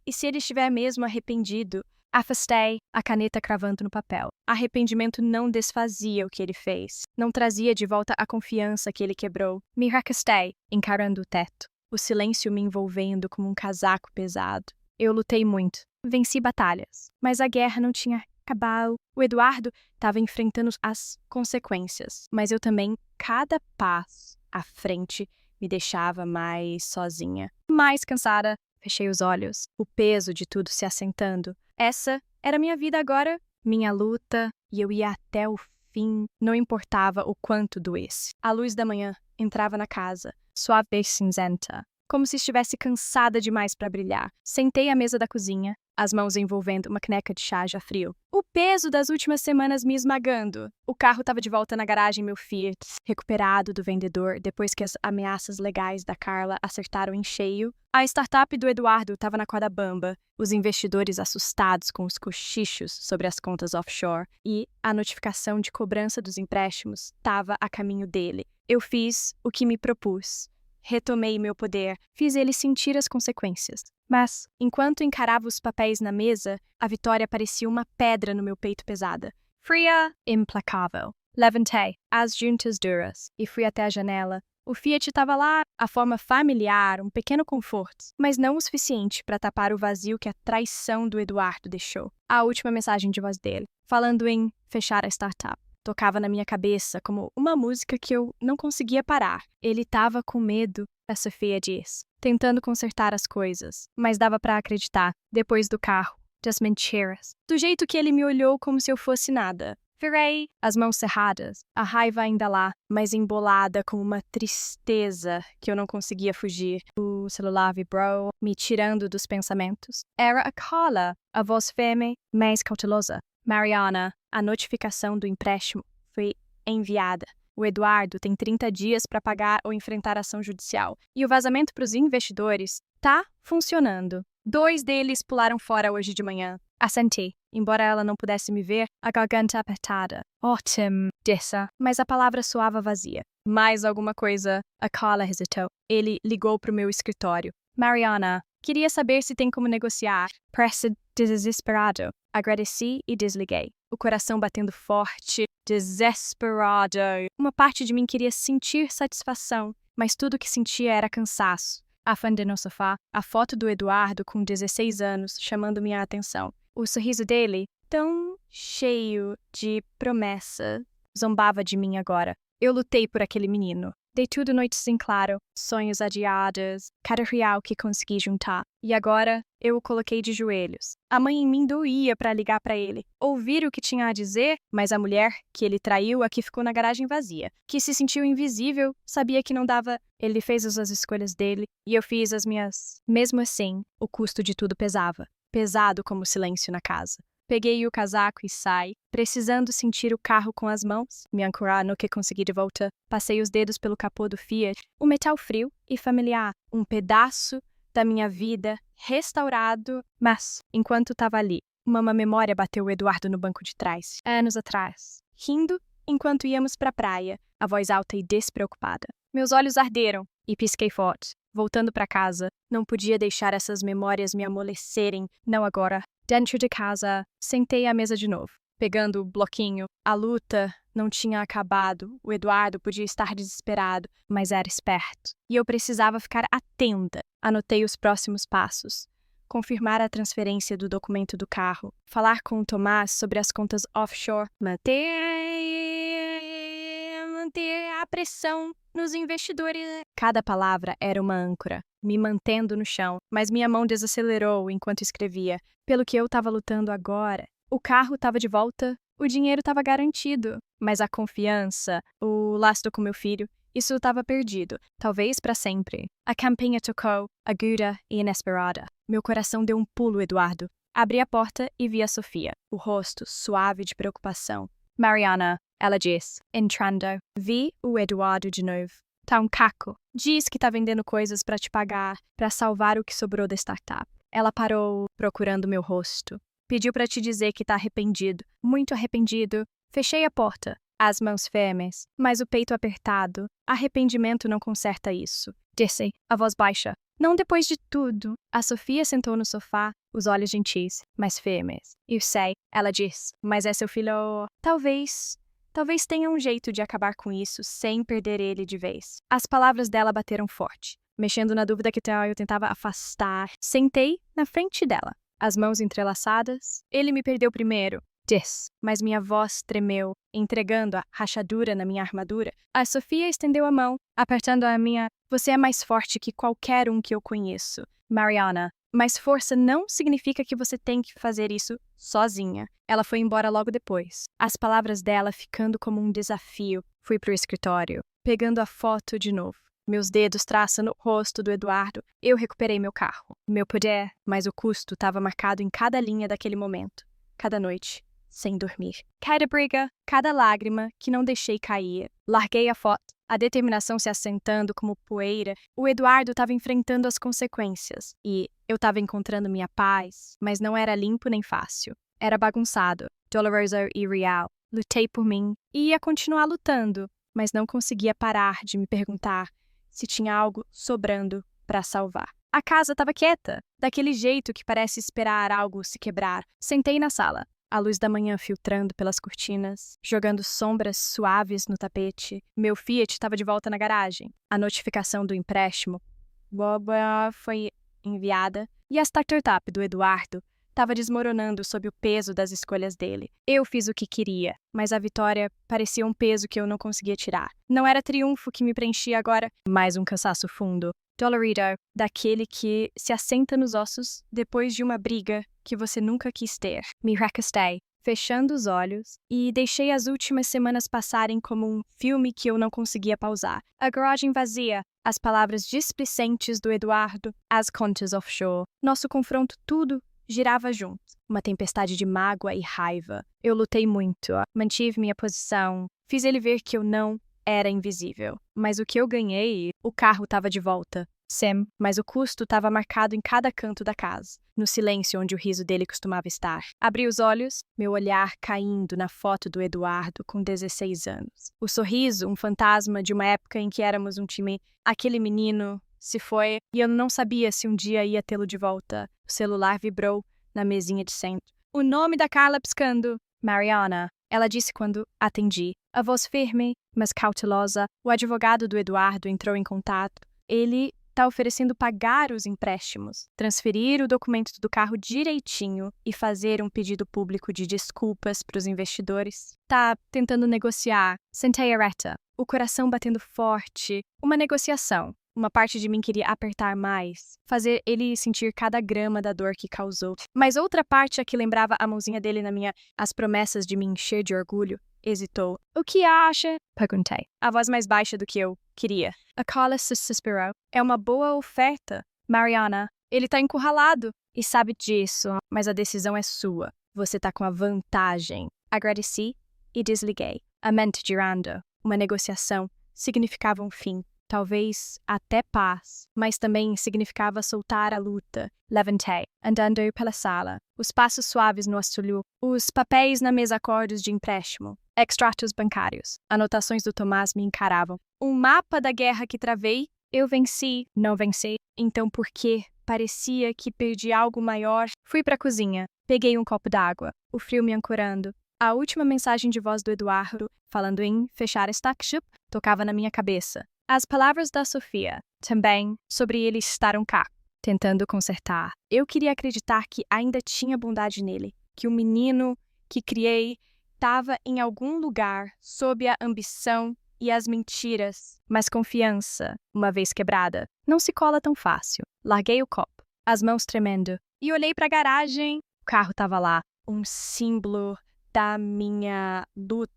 E se ele estiver mesmo arrependido? Afastei, a caneta cravando no papel. Arrependimento não desfazia o que ele fez. Não trazia de volta a confiança que ele quebrou. Me recostei, encarando o teto. O silêncio me envolvendo como um casaco pesado. Eu lutei muito. Venci batalhas. Mas a guerra não tinha acabado. O Eduardo estava enfrentando as consequências. Mas eu também, cada passo à frente, me deixava mais sozinha. Mais cansada. Fechei os olhos, o peso de tudo se assentando. Essa era minha vida agora, minha luta, e eu ia até o fim, não importava o quanto doesse. A luz da manhã entrava na casa, suave e cinzenta, como se estivesse cansada demais para brilhar. Sentei à mesa da cozinha, as mãos envolvendo uma caneca de chá já frio. O peso das últimas semanas me esmagando. O carro estava de volta na garagem, meu Fiat, recuperado do vendedor depois que as ameaças legais da Carla acertaram em cheio. A startup do Eduardo estava na corda bamba, os investidores assustados com os cochichos sobre as contas offshore e a notificação de cobrança dos empréstimos estava a caminho dele. Eu fiz o que me propus. Retomei meu poder, fiz ele sentir as consequências. Mas, enquanto encarava os papéis na mesa, a Vitória parecia uma pedra no meu peito pesada. Fria, implacável. Levantei, as juntas duras, e fui até a janela. O Fiat estava lá, a forma familiar, um pequeno conforto, mas não o suficiente para tapar o vazio que a traição do Eduardo deixou. A última mensagem de voz dele, falando em fechar a startup. Tocava na minha cabeça como uma música que eu não conseguia parar. Ele estava com medo, a Sofia diz, tentando consertar as coisas, mas dava para acreditar, depois do carro, das mentiras. Do jeito que ele me olhou como se eu fosse nada. Virei, as mãos cerradas, a raiva ainda lá, mas embolada com uma tristeza que eu não conseguia fugir. O celular vibrou, me tirando dos pensamentos. Era a Carla, a voz fêmea, mais cautelosa. Mariana, a notificação do empréstimo foi enviada. O Eduardo tem 30 dias para pagar ou enfrentar ação judicial. E o vazamento para os investidores tá funcionando. 2 deles pularam fora hoje de manhã. Assenti. Embora ela não pudesse me ver, a garganta apertada. Ótimo, disse, mas a palavra soava vazia. Mais alguma coisa, a Carla hesitou. Ele ligou para o meu escritório. Mariana, queria saber se tem como negociar. Parece desesperado. Agradeci e desliguei. O coração batendo forte, desesperado. Uma parte de mim queria sentir satisfação, mas tudo que sentia era cansaço. Afundei no sofá, a foto do Eduardo com 16 anos chamando minha atenção. O sorriso dele, tão cheio de promessa, zombava de mim agora. Eu lutei por aquele menino. Dei tudo noites em claro, sonhos adiados, cada real que consegui juntar. E agora, eu o coloquei de joelhos. A mãe em mim doía para ligar para ele, ouvir o que tinha a dizer, mas a mulher, que ele traiu, aqui ficou na garagem vazia. Que se sentiu invisível, sabia que não dava. Ele fez as escolhas dele, e eu fiz as minhas. Mesmo assim, o custo de tudo pesava. Pesado como o silêncio na casa. Peguei o casaco e saí, precisando sentir o carro com as mãos, me ancorar no que consegui de volta. Passei os dedos pelo capô do Fiat, o metal frio e familiar, um pedaço da minha vida restaurado. Mas, enquanto estava ali, uma memória bateu o Eduardo no banco de trás, anos atrás, rindo enquanto íamos para a praia, a voz alta e despreocupada. Meus olhos arderam e pisquei forte. Voltando para casa, não podia deixar essas memórias me amolecerem, não agora. Dentro de casa, sentei à mesa de novo. pegando o bloquinho. A luta não tinha acabado. O Eduardo podia estar desesperado, mas era esperto. E eu precisava ficar atenta. Anotei os próximos passos. Confirmar a transferência do documento do carro. Falar com o Tomás sobre as contas offshore. Manter a pressão nos investidores. Cada palavra era uma âncora, me mantendo no chão, mas minha mão desacelerou enquanto escrevia. Pelo que eu estava lutando agora. O carro estava de volta, o dinheiro estava garantido, mas a confiança, o laço com meu filho, isso estava perdido, talvez para sempre. A campanha tocou, aguda e inesperada. Meu coração deu um pulo, Eduardo. Abri a porta e vi a Sofia, o rosto suave de preocupação. Mariana, ela disse, entrando. Vi o Eduardo de novo. Tá um caco. Diz que tá vendendo coisas para te pagar, para salvar o que sobrou da startup. Ela parou, procurando meu rosto. Pediu para te dizer que tá arrependido, muito arrependido. Fechei a porta, as mãos firmes, mas o peito apertado. Arrependimento não conserta isso. Disse, a voz baixa. Não depois de tudo. A Sofia sentou no sofá, os olhos gentis, mas firmes. Eu sei, ela disse, mas é seu filho. Talvez tenha um jeito de acabar com isso sem perder ele de vez. As palavras dela bateram forte, mexendo na dúvida que eu tentava afastar. Sentei na frente dela, as mãos entrelaçadas. Ele me perdeu primeiro, disse, mas minha voz tremeu, entregando a rachadura na minha armadura. A Sofia estendeu a mão, apertando a minha. Você é mais forte que qualquer um que eu conheço. Mariana, mas força não significa que você tem que fazer isso sozinha. Ela foi embora logo depois. As palavras dela ficando como um desafio. Fui pro escritório, pegando a foto de novo. Meus dedos traçando o rosto do Eduardo. Eu recuperei meu carro. Meu poder, mas o custo estava marcado em cada linha daquele momento. Cada noite, sem dormir. Cada briga, cada lágrima que não deixei cair. Larguei a foto. A determinação se assentando como poeira. O Eduardo estava enfrentando as consequências. E eu estava encontrando minha paz, mas não era limpo nem fácil. Era bagunçado, doloroso e real. Lutei por mim e ia continuar lutando, mas não conseguia parar de me perguntar se tinha algo sobrando para salvar. A casa estava quieta, daquele jeito que parece esperar algo se quebrar. Sentei na sala. A luz da manhã filtrando pelas cortinas, jogando sombras suaves no tapete. Meu Fiat estava de volta na garagem. A notificação do empréstimo foi enviada e a startup do Eduardo estava desmoronando sob o peso das escolhas dele. Eu fiz o que queria, mas a vitória parecia um peso que eu não conseguia tirar. Não era triunfo que me preenchia agora, mais um cansaço fundo. Dolorido, daquele que se assenta nos ossos depois de uma briga que você nunca quis ter. Me recostei, fechando os olhos, e deixei as últimas semanas passarem como um filme que eu não conseguia pausar. A garagem vazia, as palavras displicentes do Eduardo, as contas offshore. Nosso confronto, tudo girava junto. Uma tempestade de mágoa e raiva. Eu lutei muito, mantive minha posição, fiz ele ver que eu não era invisível. Mas o que eu ganhei, o carro estava de volta. Sim, mas o custo estava marcado em cada canto da casa, no silêncio onde o riso dele costumava estar. Abri os olhos, meu olhar caindo na foto do Eduardo com 16 anos. O sorriso, um fantasma de uma época em que éramos um time. Aquele menino se foi e eu não sabia se um dia ia tê-lo de volta. O celular vibrou na mesinha de centro. O nome da Carla piscando. Mariana, ela disse quando atendi. A voz firme, mas cautelosa. O advogado do Eduardo entrou em contato. Ele está oferecendo pagar os empréstimos, transferir o documento do carro direitinho e fazer um pedido público de desculpas para os investidores. Tá tentando negociar. Sentei ereta, o coração batendo forte. Uma negociação. Uma parte de mim queria apertar mais, fazer ele sentir cada grama da dor que causou. Mas outra parte, a que lembrava a mãozinha dele na minha, as promessas de me encher de orgulho, hesitou. O que acha? Perguntei. A voz mais baixa do que eu queria. A Carla suspirou. É uma boa oferta. Mariana, ele tá encurralado e sabe disso, mas a decisão é sua. Você tá com a vantagem. Agradeci e desliguei. A mente girando. Uma negociação significava um fim. Talvez até paz, mas também significava soltar a luta. Levantei, andando pela sala, os passos suaves no astulho, os papéis na mesa acordos de empréstimo, extratos bancários, anotações do Tomás me encaravam. Um mapa da guerra que travei, eu venci, não venci, então por quê? Parecia que perdi algo maior. Fui para a cozinha, peguei um copo d'água, o frio me ancorando. A última mensagem de voz do Eduardo, falando em fechar Starship, tocava na minha cabeça. As palavras da Sofia, também, sobre ele estar cá, tentando consertar. Eu queria acreditar que ainda tinha bondade nele, que o menino que criei estava em algum lugar sob a ambição e as mentiras. Mas confiança, uma vez quebrada, não se cola tão fácil. Larguei o copo, as mãos tremendo, e olhei para a garagem. O carro estava lá, um símbolo da minha luta,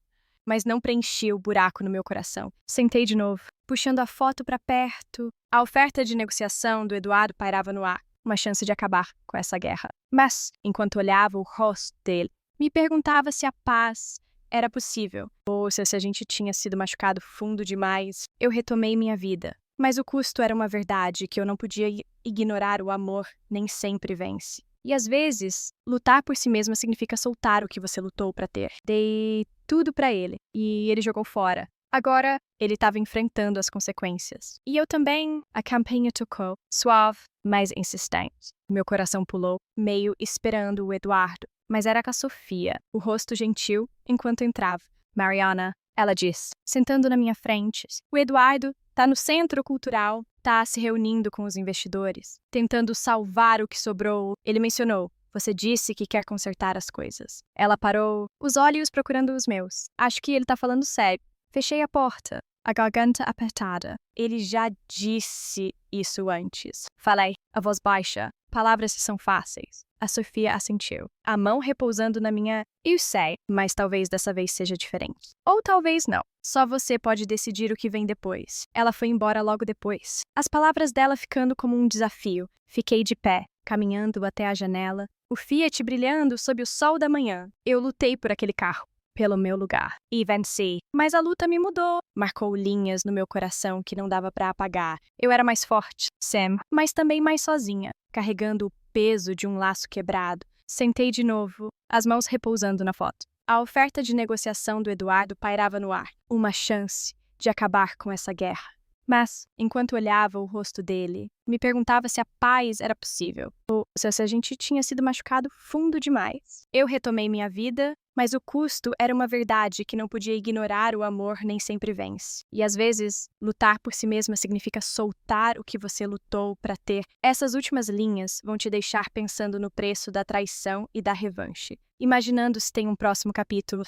mas não preenchia o buraco no meu coração. Sentei de novo, puxando a foto para perto. A oferta de negociação do Eduardo pairava no ar, uma chance de acabar com essa guerra. Mas, enquanto olhava o rosto dele, me perguntava se a paz era possível, ou se a gente tinha sido machucado fundo demais. Eu retomei minha vida, mas o custo era uma verdade que eu não podia ignorar. O amor nem sempre vence. E às vezes, lutar por si mesma significa soltar o que você lutou para ter. Dei tudo para ele, e ele jogou fora. Agora, ele estava enfrentando as consequências. E eu também. A campanha tocou, suave, mas insistente. Meu coração pulou, meio esperando o Eduardo. Mas era com a Sofia, o rosto gentil, enquanto entrava. Mariana, ela disse, sentando na minha frente. O Eduardo tá no centro cultural, tá se reunindo com os investidores, tentando salvar o que sobrou. Ele mencionou, você disse que quer consertar as coisas. Ela parou, os olhos procurando os meus. Acho que ele tá falando sério. Fechei a porta, a garganta apertada. Ele já disse isso antes. Falei, a voz baixa. Palavras são fáceis. A Sofia assentiu, a mão repousando na minha. Eu sei, mas talvez dessa vez seja diferente. Ou talvez não. Só você pode decidir o que vem depois. Ela foi embora logo depois. As palavras dela ficando como um desafio. Fiquei de pé, caminhando até a janela. O Fiat brilhando sob o sol da manhã. Eu lutei por aquele carro, pelo meu lugar. E venci. Mas a luta me mudou. Marcou linhas no meu coração que não dava para apagar. Eu era mais forte, Sam, mas também mais sozinha, carregando o peso de um laço quebrado. Sentei de novo, as mãos repousando na foto. A oferta de negociação do Eduardo pairava no ar. Uma chance de acabar com essa guerra. Mas, enquanto olhava o rosto dele, me perguntava se a paz era possível, ou se a gente tinha sido machucado fundo demais. Eu retomei minha vida, mas o custo era uma verdade que não podia ignorar. O amor nem sempre vence. E às vezes, lutar por si mesma significa soltar o que você lutou para ter. Essas últimas linhas vão te deixar pensando no preço da traição e da revanche, imaginando se tem um próximo capítulo.